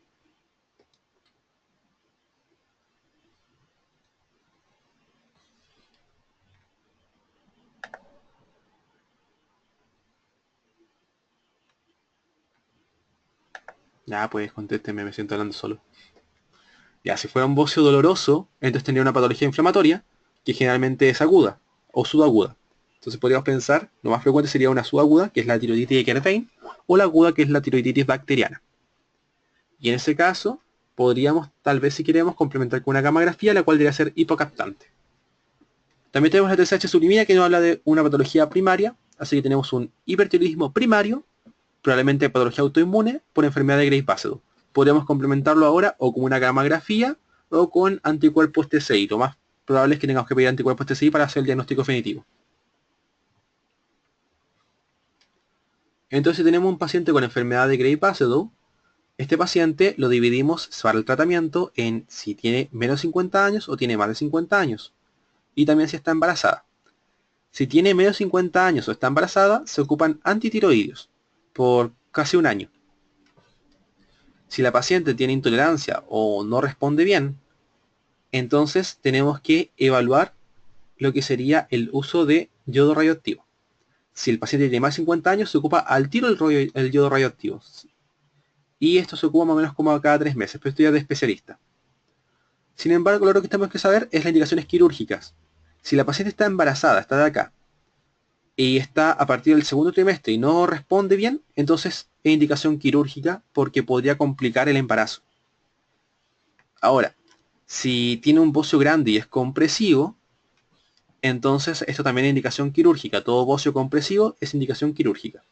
Ya, pues contésteme, me siento hablando solo. Ya, si fuera un bocio doloroso, entonces tendría una patología inflamatoria, que generalmente es aguda, o subaguda. Entonces podríamos pensar, lo más frecuente sería una subaguda, que es la tiroiditis de Kerbein, o la aguda, que es la tiroiditis bacteriana. Y en ese caso, podríamos, tal vez si queremos, complementar con una gammagrafía, la cual debería ser hipocaptante. También tenemos la TSH sublimida, que nos habla de una patología primaria, así que tenemos un hipertiroidismo primario, probablemente patología autoinmune, por enfermedad de Graves Basedow. Podríamos complementarlo ahora o con una gammagrafía o con anticuerpos TCI. Lo más probable es que tengamos que pedir anticuerpos TCI para hacer el diagnóstico definitivo. Entonces, si tenemos un paciente con enfermedad de Graves Basedow, este paciente lo dividimos para el tratamiento en si tiene menos de 50 años o tiene más de 50 años. Y también si está embarazada. Si tiene menos de 50 años o está embarazada, se ocupan antitiroideos por casi un año. Si la paciente tiene intolerancia o no responde bien, entonces tenemos que evaluar lo que sería el uso de yodo radioactivo. Si el paciente tiene más de 50 años, se ocupa al tiro el yodo radioactivo. Y esto se ocupa más o menos como cada 3 meses, pero esto ya es de especialista. Sin embargo, lo que tenemos que saber es las indicaciones quirúrgicas. Si la paciente está embarazada, está de acá, y está a partir del segundo trimestre y no responde bien, entonces es indicación quirúrgica porque podría complicar el embarazo. Ahora, si tiene un bocio grande y es compresivo, entonces esto también es indicación quirúrgica. Todo bocio compresivo es indicación quirúrgica.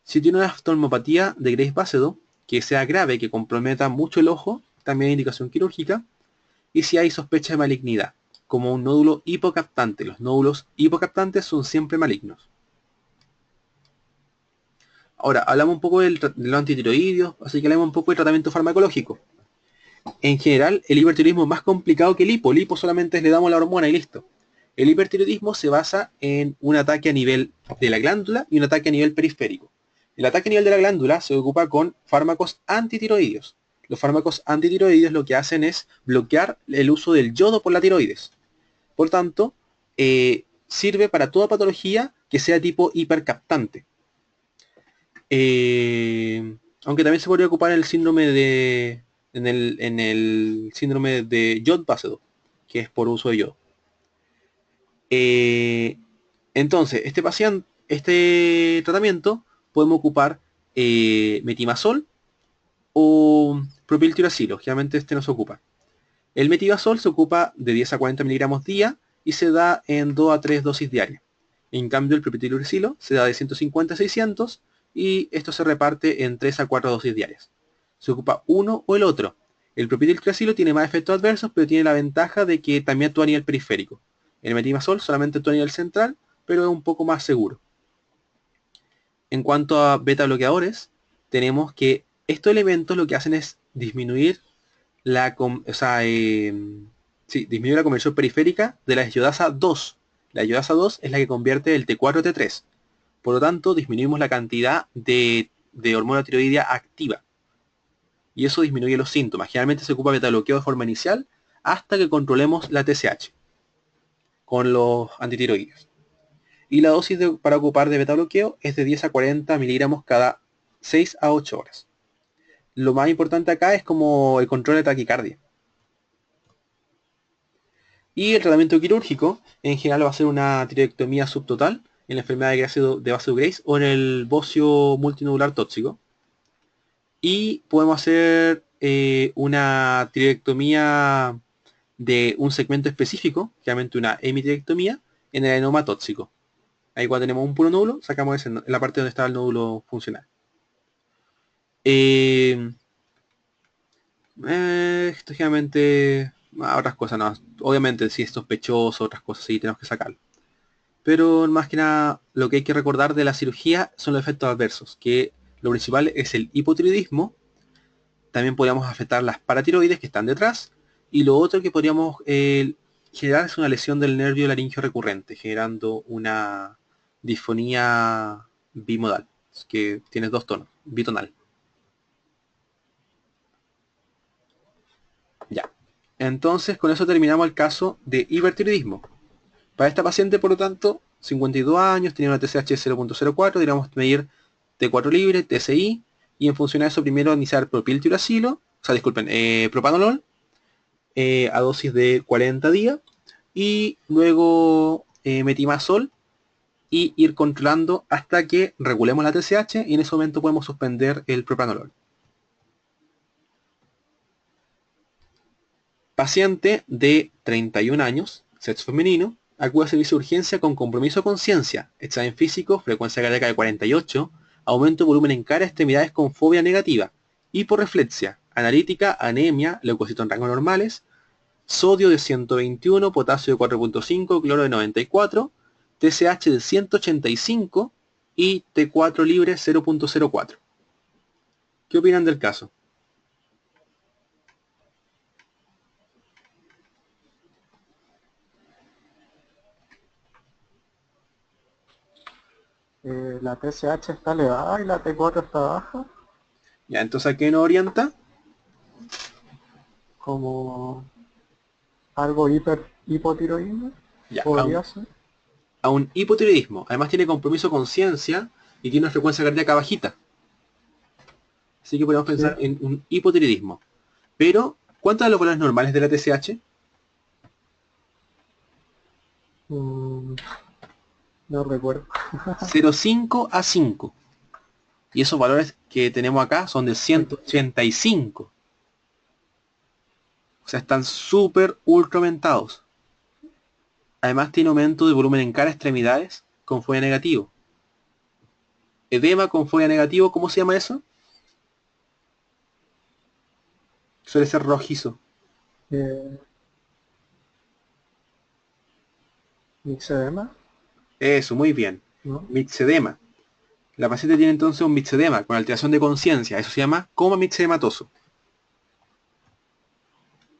Si tiene una oftalmopatía de Graves Basedow, que sea grave, que comprometa mucho el ojo, también es indicación quirúrgica. Y si hay sospecha de malignidad, como un nódulo hipocaptante. Los nódulos hipocaptantes son siempre malignos. Ahora, hablamos un poco de los antitiroideos, así que hablamos un poco del tratamiento farmacológico. En general, el hipertiroidismo es más complicado que el hipo. El hipo solamente le damos la hormona y listo. El hipertiroidismo se basa en un ataque a nivel de la glándula y un ataque a nivel periférico. El ataque a nivel de la glándula se ocupa con fármacos antitiroideos. Los fármacos antitiroideos lo que hacen es bloquear el uso del yodo por la tiroides. Por tanto, sirve para toda patología que sea tipo hipercaptante. Aunque también se podría ocupar en el síndrome de en el síndrome de Jod Basedow, que es por uso de yodo. Entonces, este tratamiento podemos ocupar metimazol o propiltiuracilo. Generalmente este no se ocupa. El metimazol se ocupa de 10 a 40 miligramos día y se da en 2 a 3 dosis diarias. En cambio, el propiltiuracilo se da de 150 a 600 y esto se reparte en 3 a 4 dosis diarias. Se ocupa uno o el otro. El propiltiuracilo tiene más efectos adversos, pero tiene la ventaja de que también actúa a nivel periférico. El metimazol solamente actúa a nivel central, pero es un poco más seguro. En cuanto a beta bloqueadores, tenemos que Estos elementos lo que hacen es disminuir disminuir la conversión periférica de la iodasa 2. La iodasa 2 es la que convierte el T4 a T3. Por lo tanto, disminuimos la cantidad de hormona tiroidea activa. Y eso disminuye los síntomas. Generalmente se ocupa beta bloqueo de forma inicial hasta que controlemos la TSH con los antitiroides. Y la dosis para ocupar de beta bloqueo es de 10 a 40 miligramos cada 6 a 8 horas. Lo más importante acá es como el control de taquicardia. Y el tratamiento quirúrgico en general va a ser una tiroidectomía subtotal en la enfermedad de Vaso-Grace o en el bocio multinodular tóxico. Y podemos hacer una tiroidectomía de un segmento específico, generalmente una hemitiroidectomía, en el adenoma tóxico. Ahí cuando tenemos un puro nódulo, sacamos ese, en la parte donde estaba el nódulo funcional. Esto generalmente, otras cosas no. Obviamente si es sospechoso, otras cosas sí tenemos que sacarlo. Pero más que nada lo que hay que recordar de la cirugía son los efectos adversos, que lo principal es el hipotiroidismo. También podríamos afectar las paratiroides que están detrás. Y lo otro que podríamos generar es una lesión del nervio laringio recurrente, generando una disfonía bimodal, que tiene dos tonos, bitonal. Ya. Entonces con eso terminamos el caso de hipertiroidismo. Para esta paciente, por lo tanto, 52 años, tenía una TSH de 0.04, digamos medir T4 libre, TSI, y en función de eso primero iniciar propiltiuracilo, propanolol, a dosis de 40 días, y luego metimazol, y ir controlando hasta que regulemos la TSH, y en ese momento podemos suspender el propanolol. Paciente de 31 años, sexo femenino, acude a servicio de urgencia con compromiso de conciencia, examen físico, frecuencia cardíaca de 48, aumento de volumen en cara, extremidades con fobia negativa, hiporreflexia, analítica, anemia, leucocitos en rango normales, sodio de 121, potasio de 4.5, cloro de 94, TSH de 185 y T4 libre 0.04. ¿Qué opinan del caso? La TSH está elevada y la T4 está baja, Ya, entonces ¿a qué nos orienta? como algo hipotiroidismo, Ya, podría ser. a un hipotiroidismo. Además tiene compromiso con conciencia y tiene una frecuencia cardíaca bajita. Así que podemos Sí. pensar en un hipotiroidismo. Pero, ¿cuántos de los valores normales de la TSH? Mm, no recuerdo. 0,5 a 5. Y esos valores que tenemos acá son de 185. O sea, están súper ultra aumentados. Además tiene aumento de volumen en cara, extremidades, con fobia negativo. Edema con fobia negativo, ¿cómo se llama eso? Suele ser rojizo. Eh, Mixedema, Eso, muy bien. ¿no? Mixedema. La paciente tiene entonces un mixedema con alteración de conciencia. Eso se llama coma mixedematoso.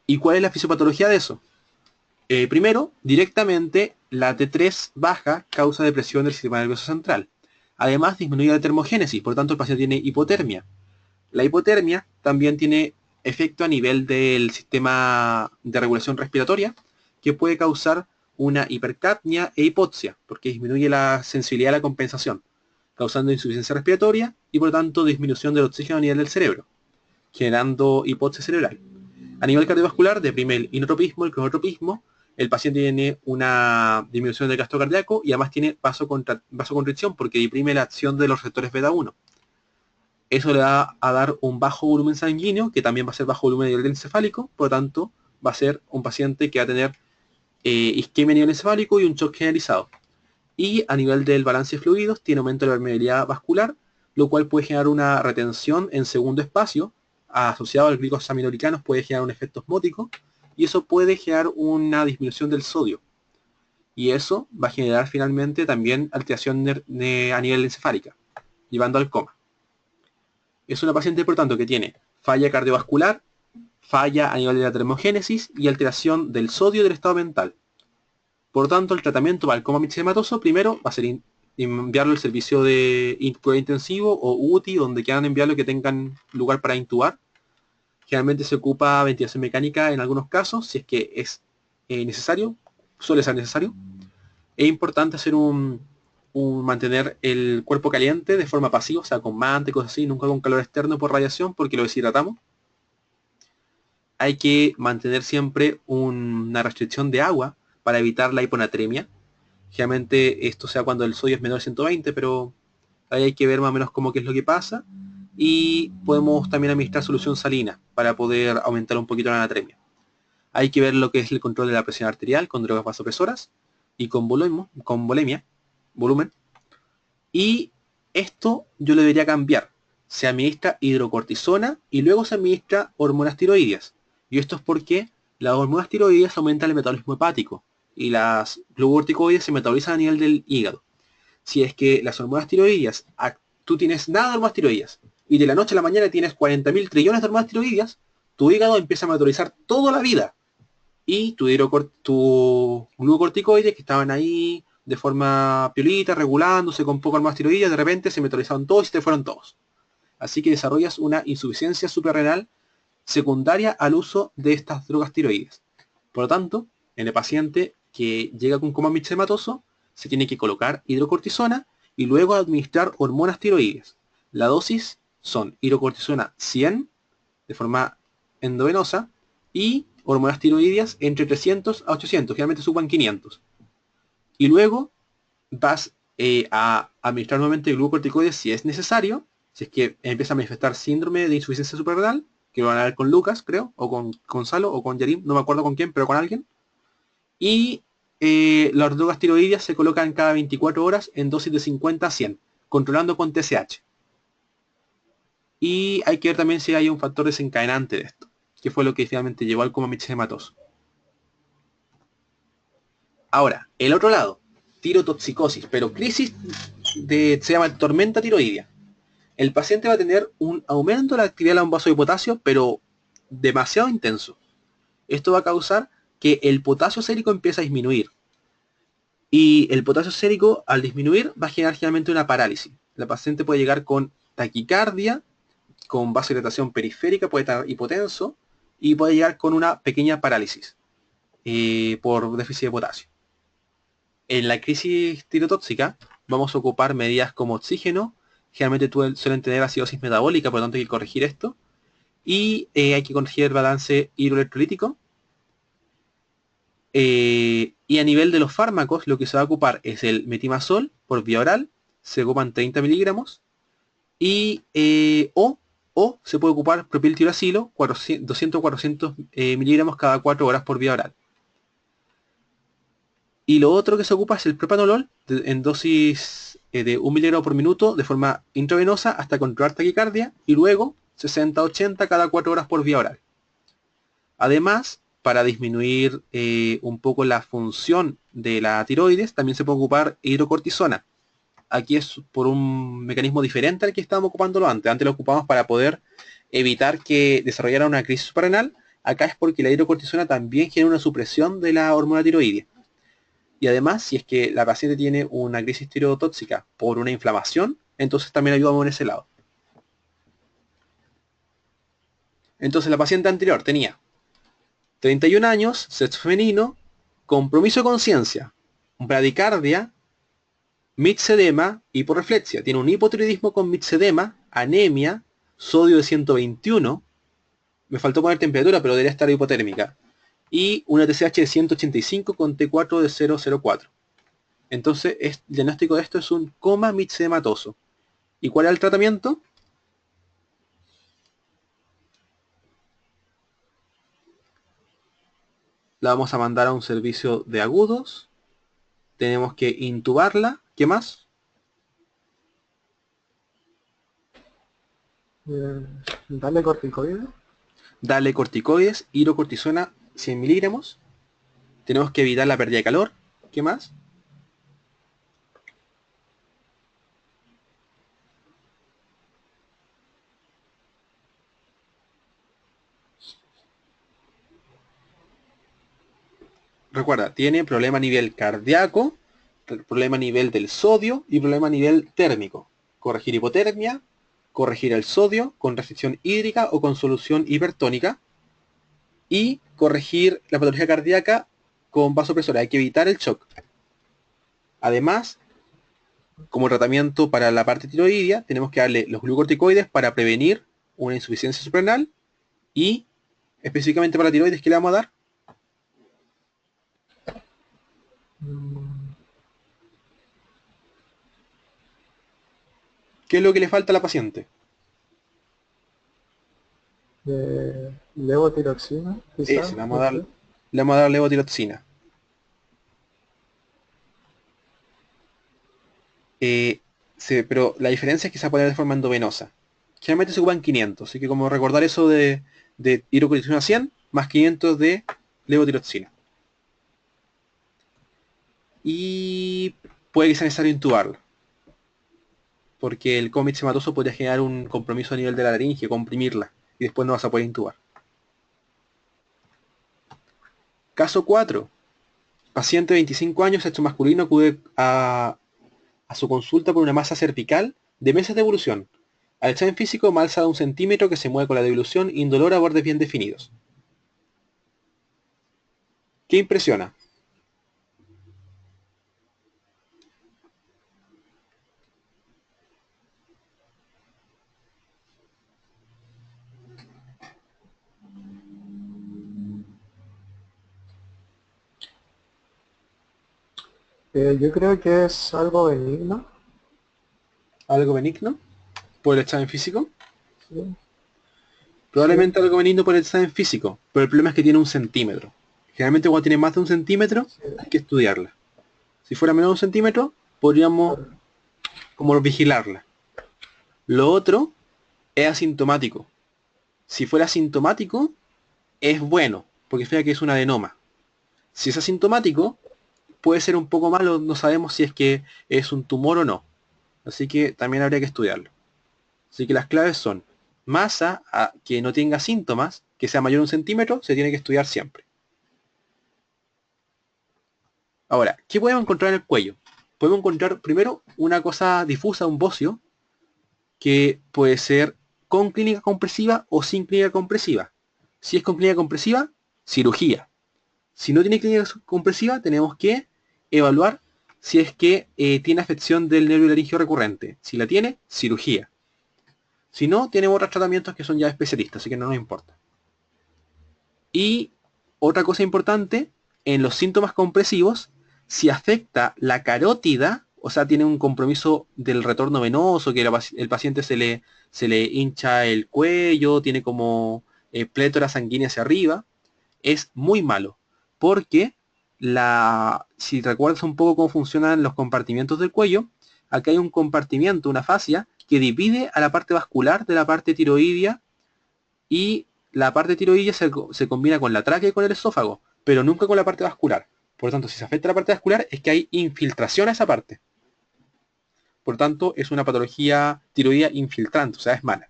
¿Y cuál es la fisiopatología de eso? Primero, directamente la T3 baja causa depresión del sistema nervioso central. Además, disminuye la termogénesis, por lo tanto el paciente tiene hipotermia. La hipotermia también tiene efecto a nivel del sistema de regulación respiratoria, que puede causar una hipercapnia e hipoxia, porque disminuye la sensibilidad a la compensación, causando insuficiencia respiratoria y por lo tanto disminución del oxígeno a nivel del cerebro, generando hipoxia cerebral. A nivel cardiovascular, deprime el inotropismo, el cronotropismo, el paciente tiene una disminución del gasto cardíaco y además tiene vasoconstricción porque deprime la acción de los receptores beta 1. Eso le va a dar un bajo volumen sanguíneo, que también va a ser bajo volumen del encefálico, por lo tanto va a ser un paciente que va a tener isquemia a nivel encefálico y un shock generalizado. Y a nivel del balance de fluidos, tiene aumento de la permeabilidad vascular, lo cual puede generar una retención en segundo espacio, asociado al glicosaminoglicanos puede generar un efecto osmótico, y eso puede generar una disminución del sodio. Y eso va a generar finalmente también alteración a nivel encefálica, llevando al coma. Es una paciente, por tanto, que tiene falla cardiovascular, falla a nivel de la termogénesis y alteración del sodio del estado mental. Por tanto, el tratamiento para el coma mixedematoso primero va a ser enviarlo al servicio de cuidado intensivo o UTI, donde quieran enviarlo que tengan lugar para intubar. Generalmente se ocupa ventilación mecánica en algunos casos, si es que es necesario, suele ser necesario. Es importante hacer mantener el cuerpo caliente de forma pasiva, o sea, con manta y cosas así, nunca con calor externo por radiación, porque lo deshidratamos. Hay que mantener siempre una restricción de agua para evitar la hiponatremia. Generalmente esto sea cuando el sodio es menor de 120, pero ahí hay que ver más o menos cómo qué es lo que pasa. Y podemos también administrar solución salina para poder aumentar un poquito la anatremia. Hay que ver lo que es el control de la presión arterial con drogas vasopresoras y con volumen. Y esto yo lo debería cambiar. Se administra hidrocortisona y luego se administra hormonas tiroideas. Y esto es porque las hormonas tiroideas aumentan el metabolismo hepático y las glucocorticoides se metabolizan a nivel del hígado. Si es que las hormonas tiroideas, tú tienes nada de hormonas tiroideas y de la noche a la mañana tienes 40.000 trillones de hormonas tiroideas, tu hígado empieza a metabolizar toda la vida. Y tu glucocorticoides que estaban ahí de forma piolita, regulándose con poco hormonas tiroideas, de repente se metabolizaron todos y se te fueron todos. Así que desarrollas una insuficiencia suprarrenal secundaria al uso de estas drogas tiroides. Por lo tanto, en el paciente que llega con coma mixedematoso, se tiene que colocar hidrocortisona y luego administrar hormonas tiroides. La dosis son hidrocortisona 100 de forma endovenosa y hormonas tiroideas entre 300 a 800, generalmente suban 500. Y luego vas a administrar nuevamente glucocorticoides si es necesario, si es que empieza a manifestar síndrome de insuficiencia suprarrenal, que lo van a ver con Lucas, creo, o con Gonzalo, o con Yarim, no me acuerdo con quién, pero con alguien. Y las drogas tiroideas se colocan cada 24 horas en dosis de 50 a 100, controlando con TSH. Y hay que ver también si hay un factor desencadenante de esto, que fue lo que finalmente llevó al coma mixedematoso. Ahora, el otro lado, tirotoxicosis, pero crisis se llama tormenta tiroidea. El paciente va a tener un aumento de la actividad del vaso de potasio, pero demasiado intenso. Esto va a causar que el potasio sérico empiece a disminuir. Y el potasio sérico, al disminuir, va a generar generalmente una parálisis. La paciente puede llegar con taquicardia, con vasodilatación periférica, puede estar hipotenso, y puede llegar con una pequeña parálisis por déficit de potasio. En la crisis tirotóxica vamos a ocupar medidas como oxígeno, generalmente suelen tener acidosis metabólica, por lo tanto hay que corregir esto, y hay que corregir el balance hidroelectrolítico. Y a nivel de los fármacos, lo que se va a ocupar es el metimazol por vía oral, se ocupan 30 miligramos, y o se puede ocupar propiltiuracilo, 200-400 miligramos cada 4 horas por vía oral. Y lo otro que se ocupa es el propanolol en dosis de 1 miligramo por minuto de forma intravenosa hasta controlar taquicardia y luego 60-80 cada 4 horas por vía oral. Además, para disminuir un poco la función de la tiroides, también se puede ocupar hidrocortisona. Aquí es por un mecanismo diferente al que estábamos ocupándolo antes. Antes lo ocupamos para poder evitar que desarrollara una crisis suprarrenal. Acá es porque la hidrocortisona también genera una supresión de la hormona tiroidea. Y además, si es que la paciente tiene una crisis tirotóxica por una inflamación, entonces también ayudamos en ese lado. Entonces la paciente anterior tenía 31 años, sexo femenino, compromiso de conciencia, bradicardia, mixedema, hiporreflexia. Tiene un hipotiroidismo con mixedema, anemia, sodio de 121. Me faltó poner temperatura, pero debería estar hipotérmica. Y una TSH de 185 con T4 de 0,04. Entonces, el diagnóstico de esto es un coma mixedematoso. ¿Y cuál es el tratamiento? La vamos a mandar a un servicio de agudos. Tenemos que intubarla. ¿Qué más? Dale corticoides. Darle corticoides, hidrocortisona 100 miligramos. Tenemos que evitar la pérdida de calor. ¿Qué más? recuerda, tiene problema a nivel cardíaco, problema a nivel del sodio y problema a nivel térmico. Corregir hipotermia, corregir el sodio con restricción hídrica o con solución hipertónica y corregir la patología cardíaca con vasopresora. Hay que evitar el shock. Además, como tratamiento para la parte tiroidea, tenemos que darle los glucorticoides para prevenir una insuficiencia suprarrenal y específicamente para la tiroides, ¿qué le vamos a dar? Mm, ¿Qué es lo que le falta a la paciente? levotiroxina, quizás, Ese, le vamos no a dar, sé. le vamos a dar levotiroxina. Pero la diferencia es que se va a poner de forma endovenosa. Generalmente se ocupan 500, así que como recordar eso de hidrocortisona 100 más 500 de levotiroxina. Y puede que sea necesario intubarla, porque el cómic hematoso podría generar un compromiso a nivel de la laringe, comprimirla, y después no vas a poder intubar. Caso 4. Paciente de 25 años, sexo masculino, acude a su consulta por una masa cervical de meses de evolución. Al examen físico, malsa de 1 centímetro que se mueve con la devolución indolora a bordes bien definidos. ¿Qué impresiona? Yo creo que es algo benigno, ¿Algo benigno por el examen físico? sí, sí, Probablemente algo benigno por el examen físico, pero el problema es que tiene 1 centímetro. Generalmente cuando tiene más de 1 centímetro sí, hay que estudiarla. Si fuera menos de 1 centímetro, podríamos claro. como vigilarla. Lo otro es asintomático. Si fuera asintomático, es bueno, porque fíjate que es un adenoma. Si es asintomático, puede ser un poco malo, no sabemos si es que es un tumor o no. Así que también habría que estudiarlo. Así que las claves son masa que no tenga síntomas, que sea mayor a 1 centímetro, se tiene que estudiar siempre. Ahora, ¿qué podemos encontrar en el cuello? Podemos encontrar primero una cosa difusa, un bocio, que puede ser con clínica compresiva o sin clínica compresiva. Si es con clínica compresiva, cirugía. Si no tiene clínica compresiva, tenemos que evaluar si es que tiene afección del nervio laringio recurrente. Si la tiene, cirugía. Si no, tenemos otros tratamientos que son ya especialistas, así que no nos importa. Y otra cosa importante, en los síntomas compresivos, si afecta la carótida, o sea, tiene un compromiso del retorno venoso, que el paciente se le hincha el cuello, tiene como plétora sanguínea hacia arriba, es muy malo, porque si recuerdas un poco cómo funcionan los compartimientos del cuello, acá hay un compartimiento, una fascia, que divide a la parte vascular de la parte tiroidea y la parte tiroidea se combina con la tráquea y con el esófago, pero nunca con la parte vascular. Por lo tanto, si se afecta la parte vascular es que hay infiltración a esa parte. Por lo tanto, es una patología tiroidea infiltrante, o sea, es mala.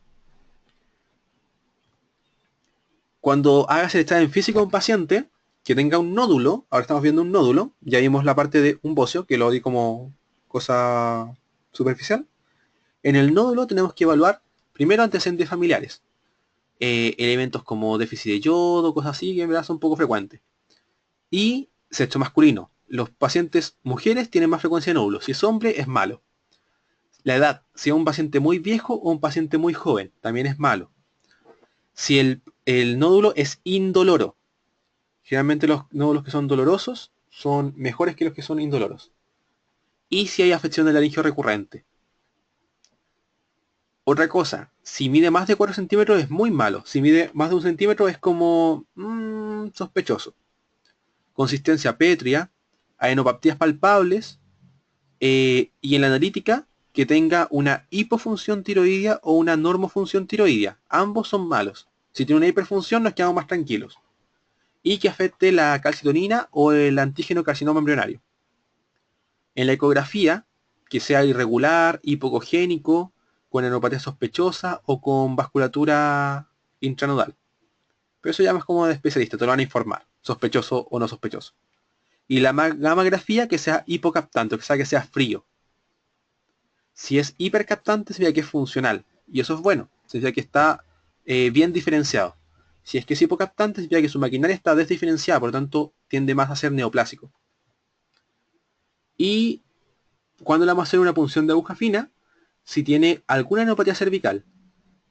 Cuando hagas el examen físico a un paciente que tenga un nódulo, ahora estamos viendo un nódulo, ya vimos la parte de un bocio, que lo di como cosa superficial. En el nódulo tenemos que evaluar primero antecedentes familiares. Elementos como déficit de yodo, cosas así, que en verdad son poco frecuentes. Y sexo masculino. Los pacientes mujeres tienen más frecuencia de nódulos. Si es hombre, es malo. La edad, si es un paciente muy viejo o un paciente muy joven, también es malo. Si el nódulo es indoloro. Generalmente los nódulos que son dolorosos son mejores que los que son indoloros. Y si hay afección del laringio recurrente. Otra cosa, si mide más de 4 centímetros es muy malo. Si mide más de 1 centímetro es como sospechoso. Consistencia pétrea, adenopaptías palpables, y en la analítica que tenga una hipofunción tiroidea o una normofunción tiroidea. Ambos son malos. Si tiene una hiperfunción nos quedamos más tranquilos. Y que afecte la calcitonina o el antígeno carcinoma embrionario. En la ecografía, que sea irregular, hipocogénico, con adenopatía sospechosa o con vasculatura intranodal. Pero eso ya más como de especialista, te lo van a informar, sospechoso o no sospechoso. Y la gammagrafía que sea hipocaptante, o sea que sea frío. Si es hipercaptante significa que es funcional. Y eso es bueno. Significa que está bien diferenciado. Si es que es hipocaptante significa que su maquinaria está desdiferenciada, por lo tanto tiende más a ser neoplásico. Y cuando le vamos a hacer una punción de aguja fina, si tiene alguna neuropatía cervical,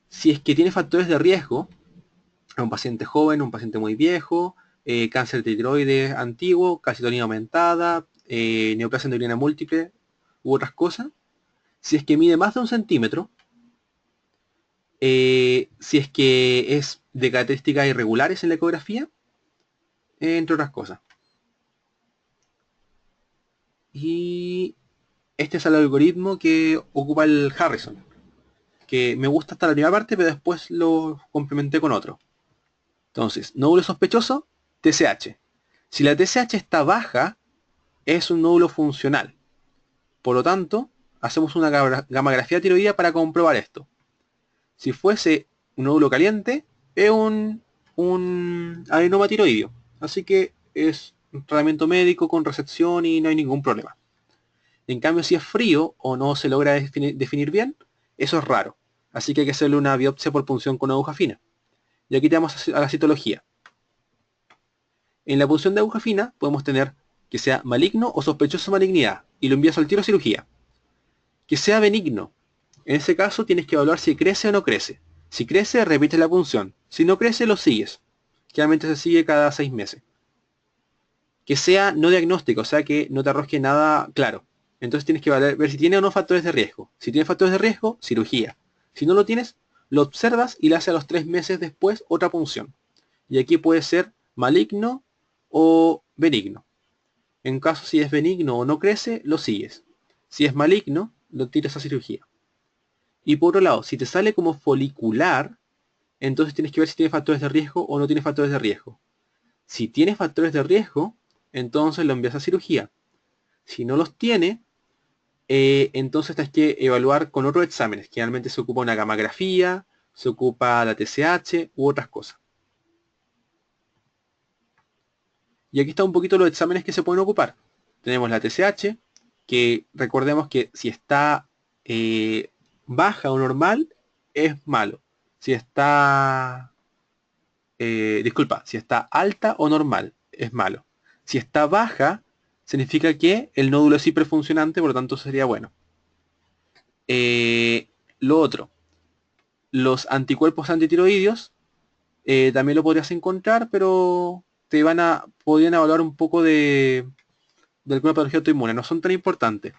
si es que tiene factores de riesgo, un paciente joven, un paciente muy viejo, cáncer de tiroides antiguo, calcitonía aumentada, neoplasia endocrina múltiple u otras cosas, si es que mide más de 1 centímetro, si es que es de características irregulares en la ecografía, entre otras cosas. Y este es el algoritmo que ocupa el Harrison, que me gusta hasta la primera parte, pero después lo complementé con otro. Entonces, nódulo sospechoso, TSH. Si la TSH está baja, es un nódulo funcional. Por lo tanto, hacemos una gammagrafía tiroidea para comprobar esto. Si fuese un nódulo caliente, es un adenoma tiroideo. Así que es un tratamiento médico con resección y no hay ningún problema. En cambio, si es frío o no se logra definir bien, eso es raro. Así que hay que hacerle una biopsia por punción con aguja fina. Y aquí tenemos a la citología. En la punción de aguja fina podemos tener que sea maligno o sospechoso de malignidad y lo envías al tiro a cirugía. Que sea benigno. En ese caso tienes que evaluar si crece o no crece. Si crece, repites la punción. Si no crece, lo sigues. Generalmente se sigue cada 6 meses. Que sea no diagnóstico, o sea que no te arroje nada claro. Entonces tienes que ver si tiene o no factores de riesgo. Si tiene factores de riesgo, cirugía. Si no lo tienes, lo observas y le haces a los 3 meses después otra punción. Y aquí puede ser maligno o benigno. En caso si es benigno o no crece, lo sigues. Si es maligno, lo tiras a cirugía. Y por otro lado, si te sale como folicular, entonces tienes que ver si tiene factores de riesgo o no tiene factores de riesgo. Si tiene factores de riesgo, entonces lo envías a cirugía. Si no los tiene, entonces tienes que evaluar con otros exámenes. Generalmente se ocupa una gammagrafía, se ocupa la TSH u otras cosas. Y aquí está un poquito los exámenes que se pueden ocupar. Tenemos la TSH, que recordemos que si está baja o normal, es malo. Si está, disculpa, si está alta o normal, es malo. Si está baja, significa que el nódulo es hiperfuncionante, por lo tanto sería bueno. Lo otro, los anticuerpos antitiroideos, también lo podrías encontrar, pero podrían evaluar un poco de alguna patología autoinmune. No son tan importantes.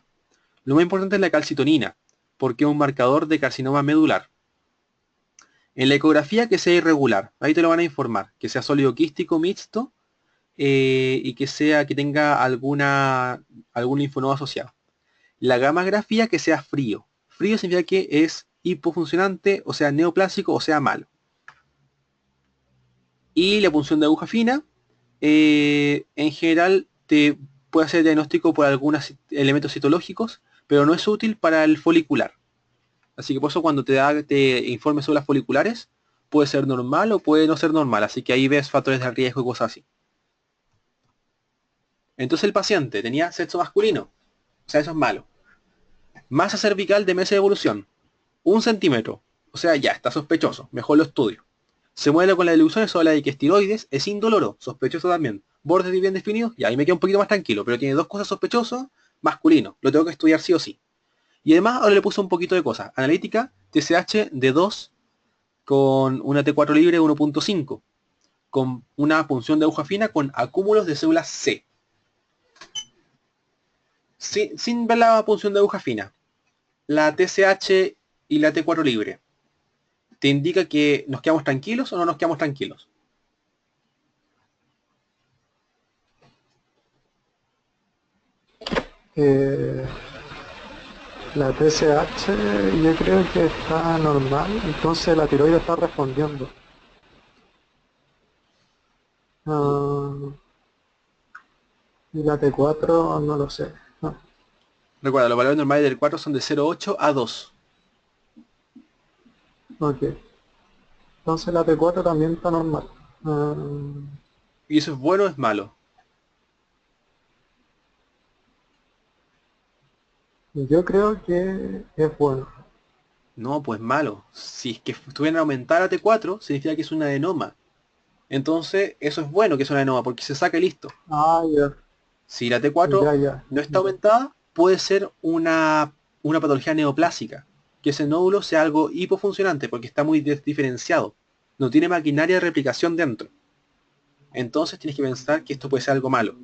Lo más importante es la calcitonina, porque es un marcador de carcinoma medular. En la ecografía que sea irregular, ahí te lo van a informar, que sea sólido quístico mixto y que tenga algún linfonodo asociado. La gammagrafía que sea frío. Frío significa que es hipofuncionante, o sea neoplásico, o sea malo. Y la punción de aguja fina, en general te puede hacer diagnóstico por algunos elementos citológicos, pero no es útil para el folicular. Así que por eso cuando te informe sobre las foliculares, puede ser normal o puede no ser normal. Así que ahí ves factores de riesgo y cosas así. Entonces el paciente tenía sexo masculino. O sea, eso es malo. Masa cervical de meses de evolución. 1 centímetro. O sea, ya, está sospechoso. Mejor lo estudio. Se mueve con las ilusiones sobre la de que es tiroides. Es indoloro. Sospechoso también. Bordes bien definidos. Y ahí me quedo un poquito más tranquilo. Pero tiene dos cosas sospechosas. Masculino. Lo tengo que estudiar sí o sí. Y además ahora le puse un poquito de cosas. Analítica, TSH de 2 con una T4 libre de 1.5. Con una punción de aguja fina con acúmulos de células C. Sin ver la punción de aguja fina. La TSH y la T4 libre. ¿Te indica que nos quedamos tranquilos o no nos quedamos tranquilos? Eh, la TSH yo creo que está normal, entonces la tiroides está respondiendo. Ah, y la T4 no lo sé. No. Recuerda, los valores normales del 4 son de 0,8 a 2. Ok. Entonces la T4 también está normal. Ah, ¿Y eso es bueno o es malo? Yo creo que es bueno. No, pues malo. Si es que estuvieran aumentada la T4, significa que es una adenoma. Entonces, eso es bueno que es una adenoma, porque se saca y listo. Ah, ya, Si la T4 ya, ya. no está aumentada, puede ser una patología neoplásica. Que ese nódulo sea algo hipofuncionante, porque está muy diferenciado. No tiene maquinaria de replicación dentro. Entonces tienes que pensar que esto puede ser algo malo.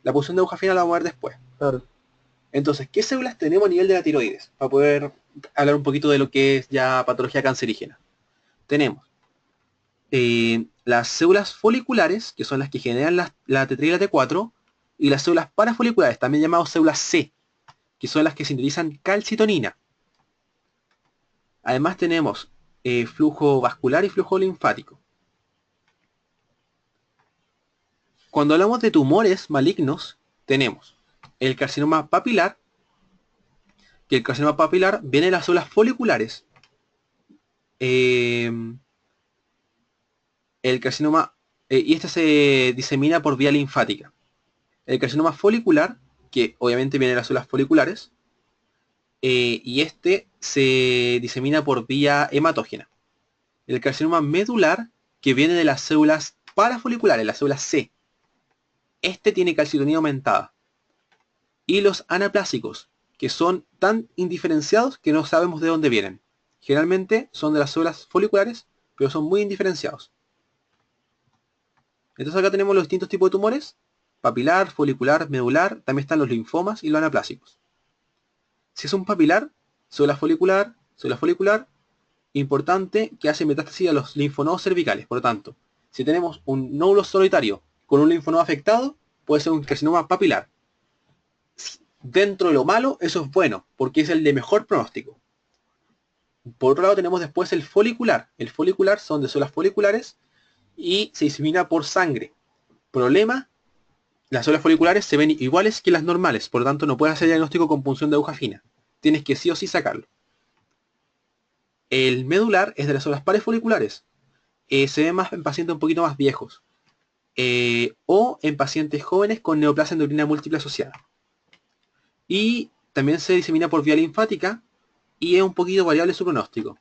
La punción de aguja fina la vamos a ver después. Claro. Entonces, ¿qué células tenemos a nivel de la tiroides? Para poder hablar un poquito de lo que es ya patología cancerígena. Tenemos las células foliculares, que son las que generan la T3 y la T4, y las células parafoliculares, también llamadas células C, que son las que sintetizan calcitonina. Además tenemos flujo vascular y flujo linfático. Cuando hablamos de tumores malignos, tenemos el carcinoma papilar, que el carcinoma papilar viene de las células foliculares. Eh, el carcinoma, y este se disemina por vía linfática. El carcinoma folicular, que obviamente viene de las células foliculares, y este se disemina por vía hematógena. El carcinoma medular, que viene de las células parafoliculares, las células C. Este tiene calcitonía aumentada. Y los anaplásicos, que son tan indiferenciados que no sabemos de dónde vienen. Generalmente son de las células foliculares, pero son muy indiferenciados. Entonces acá tenemos los distintos tipos de tumores: papilar, folicular, medular. También están los linfomas y los anaplásicos. Si es un papilar, célula folicular, importante, que hace metástasis a los linfonodos cervicales. Por lo tanto, si tenemos un nódulo solitario con un linfonodo afectado, puede ser un carcinoma papilar. Dentro de lo malo, eso es bueno, porque es el de mejor pronóstico. Por otro lado tenemos después el folicular. El folicular son de células foliculares y se disemina por sangre. Problema: las células foliculares se ven iguales que las normales, por lo tanto no puedes hacer diagnóstico con punción de aguja fina. Tienes que sí o sí sacarlo. El medular es de las células parafoliculares. Se ve más en pacientes un poquito más viejos. O en pacientes jóvenes con neoplasia endocrina múltiple asociada. Y también se disemina por vía linfática y es un poquito variable su pronóstico.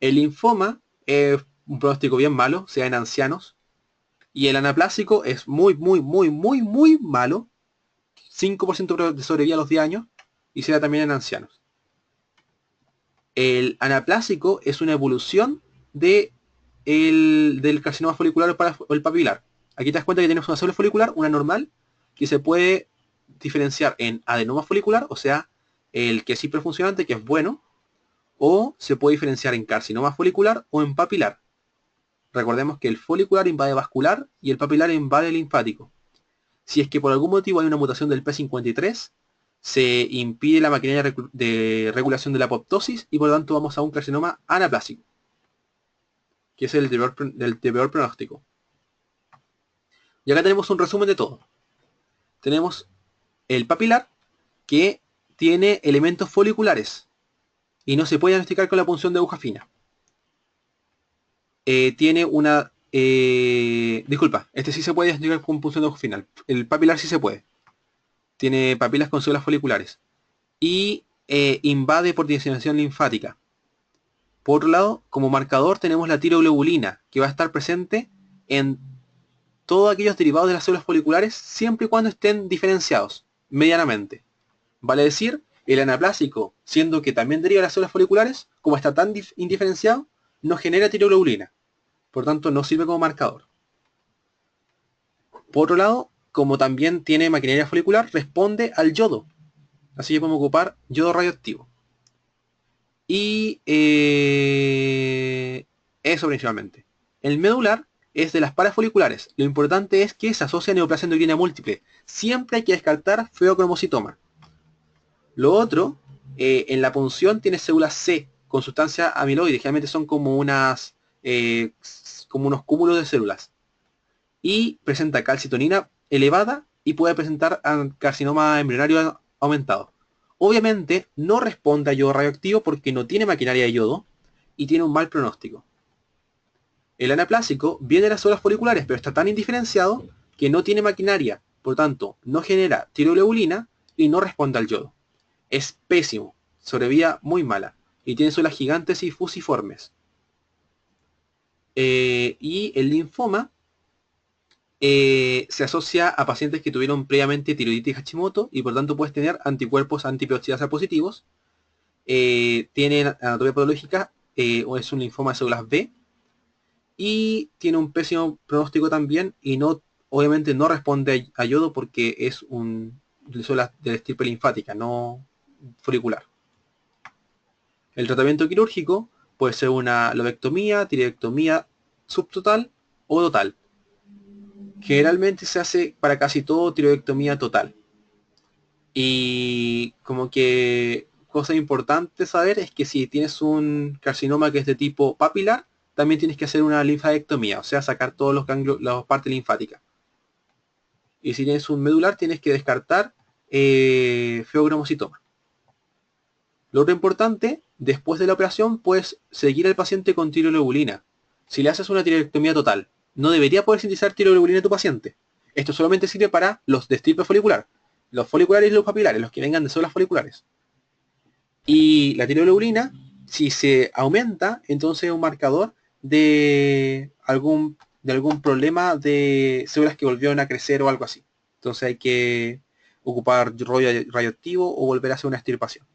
El linfoma es un pronóstico bien malo, sea en ancianos. Y el anaplásico es muy, muy, muy, muy, muy malo. 5% de sobrevida a los 10 años y se da también en ancianos. El anaplásico es una evolución del carcinoma folicular o el papilar. Aquí te das cuenta que tenemos una célula folicular, una normal, que se puede diferenciar en adenoma folicular, o sea, el que es hiperfuncionante, que es bueno, o se puede diferenciar en carcinoma folicular o en papilar. Recordemos que el folicular invade vascular y el papilar invade linfático. Si es que por algún motivo hay una mutación del P53, se impide la maquinaria de regulación de la apoptosis y por lo tanto vamos a un carcinoma anaplásico, que es el del peor pronóstico. Y acá tenemos un resumen de todo. Tenemos el papilar, que tiene elementos foliculares y no se puede diagnosticar con la punción de aguja fina. Tiene una... disculpa, este sí se puede diagnosticar con punción de aguja fina. El papilar sí se puede. Tiene papilas con células foliculares. Y invade por diseminación linfática. Por otro lado, como marcador tenemos la tiroglobulina, que va a estar presente en todos aquellos derivados de las células foliculares, siempre y cuando estén diferenciados, medianamente. Vale decir, el anaplásico, siendo que también deriva de las células foliculares, como está tan indiferenciado, no genera tiroglobulina. Por tanto, no sirve como marcador. Por otro lado, como también tiene maquinaria folicular, responde al yodo. Así que podemos ocupar yodo radioactivo. Y eso principalmente. El medular es de las parafoliculares. Lo importante es que se asocia a neoplasia endocrina múltiple. Siempre hay que descartar feocromocitoma. Lo otro, en la punción tiene células C con sustancia amiloide. Generalmente son como como unos cúmulos de células. Y presenta calcitonina elevada y puede presentar carcinoma embrionario aumentado. Obviamente no responde a yodo radioactivo porque no tiene maquinaria de yodo y tiene un mal pronóstico. El anaplásico viene de las células foliculares, pero está tan indiferenciado que no tiene maquinaria, por tanto no genera tiroglobulina y no responde al yodo. Es pésimo, sobrevía muy mala y tiene suelas gigantes y fusiformes. Y el linfoma se asocia a pacientes que tuvieron previamente tiroiditis Hashimoto y por tanto puedes tener anticuerpos antiperoxidasa positivos. Tiene anatomía patológica, o es un linfoma de células B y tiene un pésimo pronóstico también y no, obviamente no responde a yodo porque es un de células de la estirpe linfática, no folicular. El tratamiento quirúrgico puede ser una lobectomía, tiroidectomía subtotal o total. Generalmente se hace para casi todo tiroidectomía total. Y como que cosa importante saber es que si tienes un carcinoma que es de tipo papilar, también tienes que hacer una linfadectomía, o sea, sacar todos los ganglios, las partes linfáticas. Y si tienes un medular, tienes que descartar feocromocitoma. Lo otro importante, después de la operación, puedes seguir al paciente con tiroglobulina. Si le haces una tiroidectomía total, no debería poder sintetizar tiroglobulina a tu paciente. Esto solamente sirve para los de estirpe folicular, los foliculares y los papilares, los que vengan de células foliculares. Y la tiroglobulina, si se aumenta, entonces es un marcador de algún problema de células que volvieron a crecer o algo así. Entonces hay que ocupar rollo radioactivo o volver a hacer una extirpación.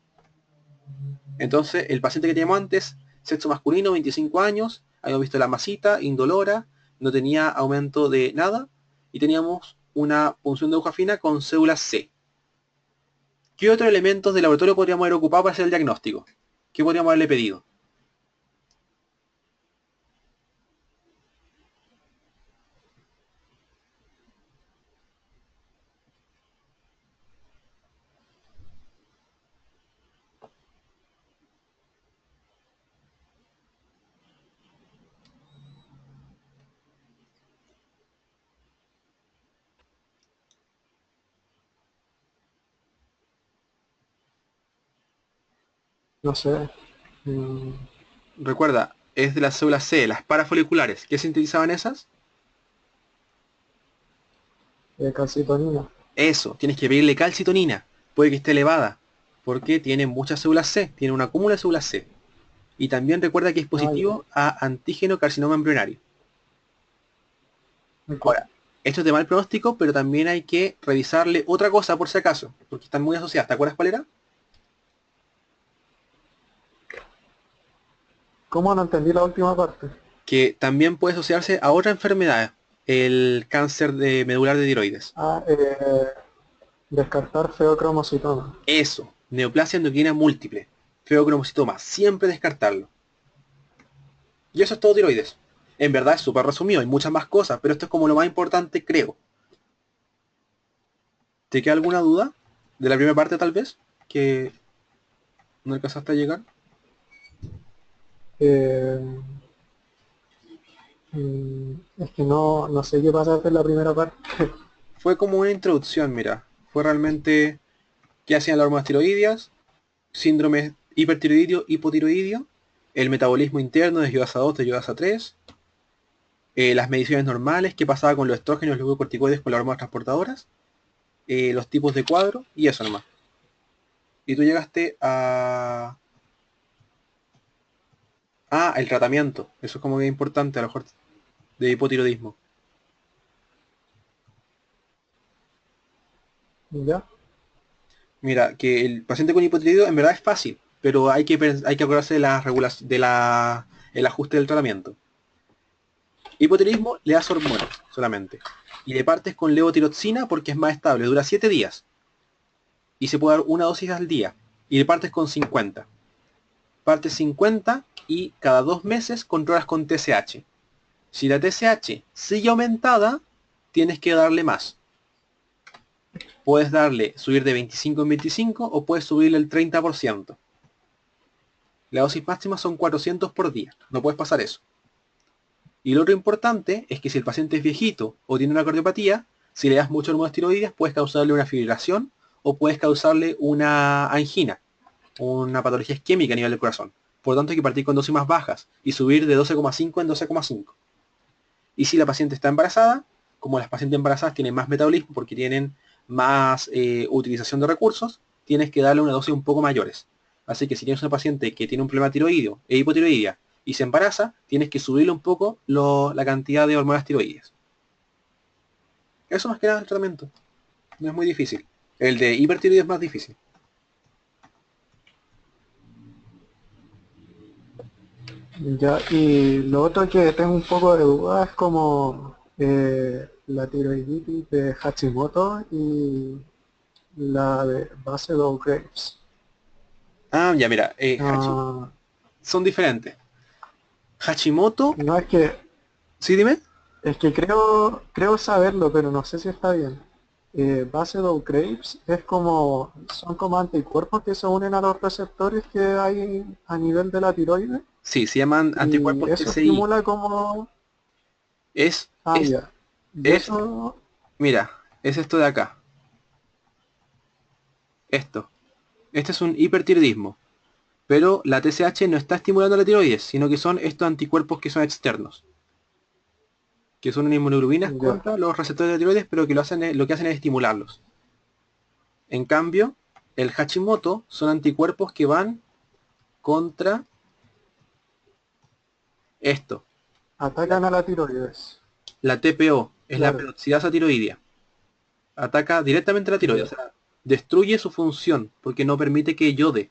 Entonces, el paciente que teníamos antes, sexo masculino, 25 años, habíamos visto la masita, indolora, no tenía aumento de nada, y teníamos una punción de aguja fina con células C. ¿Qué otros elementos de laboratorio podríamos haber ocupado para hacer el diagnóstico? ¿Qué podríamos haberle pedido? No sé. mm, Recuerda, es de las células C, las parafoliculares. ¿Qué sintetizaban esas? calcitonina. Eso, tienes que pedirle calcitonina. Puede que esté elevada, porque tiene muchas células C, tiene una cúmula de células C. Y también recuerda que es Ah, ya. positivo a antígeno carcinoma embrionario. Ok. Ahora, esto es de mal pronóstico, pero también hay que revisarle otra cosa por si acaso, porque están muy asociadas. ¿Te acuerdas cuál era? ¿Cómo no entendí la última parte? Que también puede asociarse a otra enfermedad, el cáncer de medular de tiroides. Ah, descartar feocromocitoma. Eso, neoplasia endocrina múltiple, feocromocitoma, siempre descartarlo. Y eso es todo tiroides. En verdad es súper resumido, hay muchas más cosas, pero esto es como lo más importante, creo. ¿Te queda alguna duda de la primera parte tal vez? Que no alcanzaste a llegar. Eh, es que no sé qué pasa en la primera parte. Fue como una introducción, mira. Fue realmente qué hacían las hormonas tiroideas, síndrome hipertiroidio, hipotiroidio, el metabolismo interno de yodasa 2, de yodasa 3, las mediciones normales, qué pasaba con los estrógenos y los glucocorticoides con las hormonas transportadoras, los tipos de cuadro y eso nomás. Y tú llegaste a... Ah, el tratamiento. Eso es como que importante a lo mejor de hipotiroidismo. ¿Ya? Mira, que el paciente con hipotiroidismo en verdad es fácil, pero hay que acordarse de la regulación, el ajuste del tratamiento. Hipotiroidismo le das hormonas solamente. Y le partes con levotiroxina porque es más estable, dura 7 días. Y se puede dar una dosis al día. Y le partes con 50. Partes 50 y cada 2 meses controlas con TSH. Si la TSH sigue aumentada, tienes que darle más. Puedes darle, subir de 25 en 25 o puedes subirle el 30%. La dosis máxima son 400 por día. No puedes pasar eso. Y lo otro importante es que si el paciente es viejito o tiene una cardiopatía, si le das muchas hormonas tiroides, puedes causarle una fibrilación o puedes causarle una angina, una patología isquémica a nivel del corazón. Por lo tanto, hay que partir con dosis más bajas y subir de 12,5 en 12,5. Y si la paciente está embarazada, como las pacientes embarazadas tienen más metabolismo porque tienen más utilización de recursos, tienes que darle una dosis un poco mayores. Así que si tienes una paciente que tiene un problema tiroideo e hipotiroidea y se embaraza, tienes que subirle un poco la cantidad de hormonas tiroides. Eso más que nada el tratamiento. No es muy difícil. El de hipertiroidea es más difícil. Ya, y lo otro que tengo un poco de duda es como la tiroiditis de Hashimoto y la de Basedow Graves. Ah, ya mira, Ah, son diferentes. Hashimoto, no sí, dime. es que creo saberlo, pero no sé si está bien. Basedow Graves es como, son como anticuerpos que se unen a los receptores que hay a nivel de la tiroides Sí, se llaman y anticuerpos eso TCI. estimula como, Es, ah, es, ya, y es, eso, mira, es esto de acá. Esto. Este es un hipertiroidismo. Pero la TSH no está estimulando la tiroides, sino que son estos anticuerpos que son externos. Que son inmunoglobulinas ya, contra los receptores de la tiroides, pero que lo que hacen es estimularlos. En cambio, el Hashimoto son anticuerpos que van contra esto. La, atacan a la tiroides, la TPO es la claro, peroxidasa tiroidea. Ataca directamente a la tiroides, ya, o sea, destruye su función porque no permite que yode.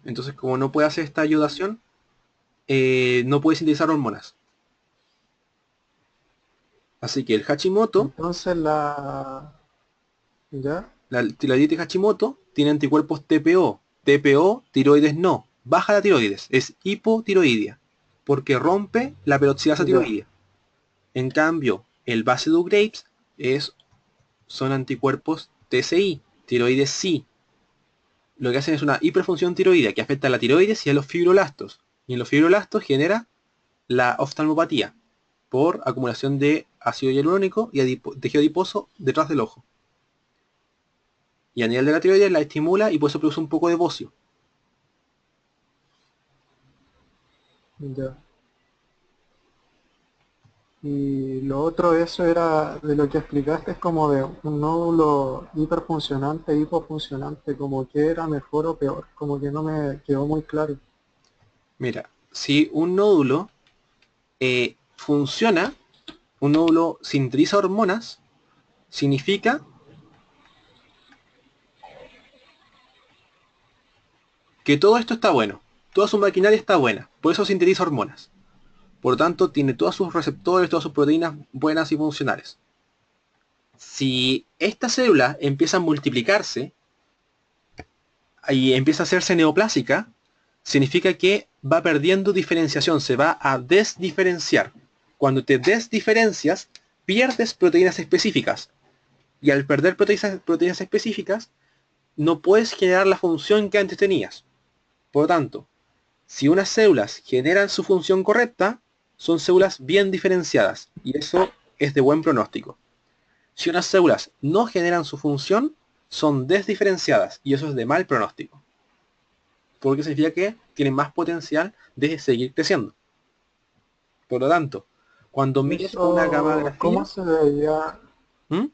Entonces, como no puede hacer esta yodación, no puede sintetizar hormonas. Así que el Hashimoto, entonces ya, la tiroiditis Hashimoto, tiene anticuerpos TPO. TPO, tiroides no. Baja la tiroides, es hipotiroidea, porque rompe la peroxidasa ya, tiroidea. En cambio, el Basedow Graves son anticuerpos TCI, tiroides sí. Lo que hacen es una hiperfunción tiroidea que afecta a la tiroides y a los fibrolastos. Y en los fibrolastos genera la oftalmopatía por acumulación de ácido hialurónico y tejido adiposo detrás del ojo. Y a nivel de la tiroides la estimula y por eso produce un poco de bocio. ya. Y lo otro, eso era de lo que explicaste, es como de un nódulo hiperfuncionante, hipofuncionante, como que era mejor o peor, como que no me quedó muy claro. Mira, si un nódulo funciona, un nódulo sintetiza hormonas, significa que todo esto está bueno. Toda su maquinaria está buena. Por eso sintetiza hormonas. Por lo tanto, tiene todos sus receptores, todas sus proteínas buenas y funcionales. Si esta célula empieza a multiplicarse y empieza a hacerse neoplásica, significa que va perdiendo diferenciación, se va a desdiferenciar. Cuando te desdiferencias, pierdes proteínas específicas. Y al perder proteínas específicas, no puedes generar la función que antes tenías. Por lo tanto, si unas células generan su función correcta, son células bien diferenciadas. Y eso es de buen pronóstico. Si unas células no generan su función, son desdiferenciadas. Y eso es de mal pronóstico. Porque significa que tienen más potencial de seguir creciendo. Por lo tanto, cuando ¿Y mires una eso cómo gamografía, se veía, ¿Mm?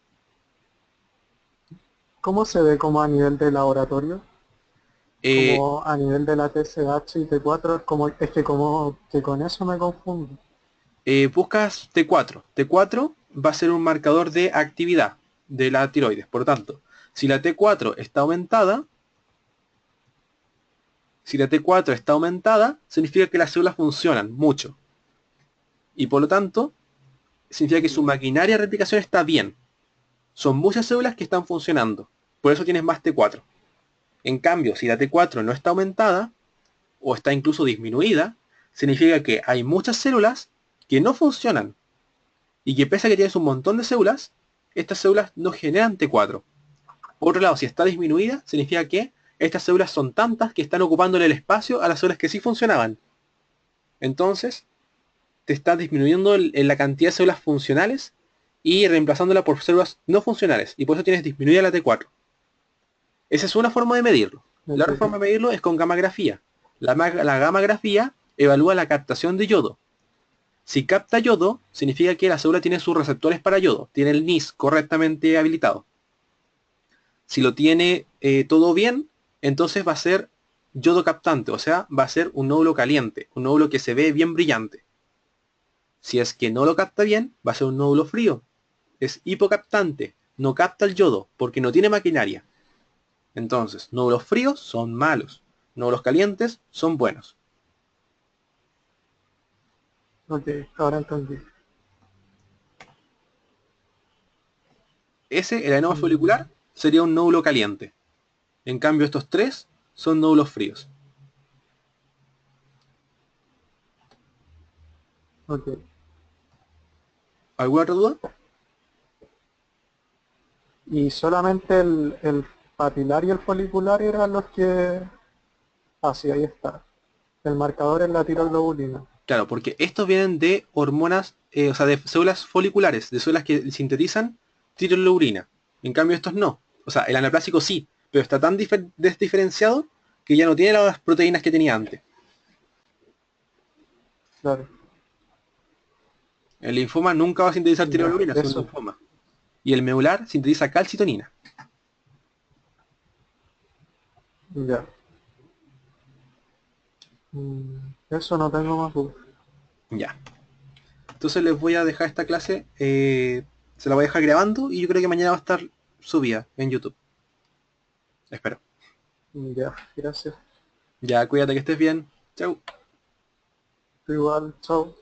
cómo se ve como a nivel de laboratorio? eh, Como a nivel de la TSH y T4, es que como que con eso me confundo. buscas T4. T4 va a ser un marcador de actividad de la tiroides. Por lo tanto, si la T4 está aumentada, significa que las células funcionan mucho. Y por lo tanto, significa que su Ya, maquinaria de replicación está bien. Son muchas células que están funcionando. Por eso tienes más T4. En cambio, si la T4 no está aumentada, o está incluso disminuida, significa que hay muchas células que no funcionan. Y que pese a que tienes un montón de células, estas células no generan T4. Por otro lado, si está disminuida, significa que estas células son tantas que están ocupándole el espacio a las células que sí funcionaban. Entonces, te está disminuyendo la cantidad de células funcionales y reemplazándola por células no funcionales. Y por eso tienes disminuida la T4. Esa es una forma de medirlo. La otra forma ok. de medirlo es con gammagrafía. La gammagrafía evalúa la captación de yodo. Si capta yodo, significa que la célula tiene sus receptores para yodo, tiene el NIS correctamente habilitado. Si lo tiene todo bien, entonces va a ser yodo captante, o sea, va a ser un nódulo caliente, un nódulo que se ve bien brillante. Si es que no lo capta bien, va a ser un nódulo frío. Es hipocaptante, no capta el yodo porque no tiene maquinaria. Entonces, nódulos fríos son malos, nódulos calientes son buenos. Ok, ahora entendí. Ese, el adenoma Mm, folicular, sería un nódulo caliente. En cambio, estos tres son nódulos fríos. ok. ¿Alguna otra duda? Y solamente el papilar y el folicular eran los que... Ah, sí, ahí está. El marcador es la tiroglobulina. Claro, porque estos vienen de hormonas, o sea, de células foliculares, de células que sintetizan tiroglobulina. En cambio, estos no. O sea, el anaplásico sí, pero está tan desdiferenciado que ya no tiene las proteínas que tenía antes. Claro, El linfoma nunca va a sintetizar ya, tiroglobulina, es un eso. linfoma. Y el medular sintetiza calcitonina. Ya. Eso no tengo más dudas. Ya. Entonces les voy a dejar esta clase, se la voy a dejar grabando y yo creo que mañana va a estar subida en YouTube. Espero. Ya, gracias. Ya, cuídate que estés bien. Chau. Tú igual, chao.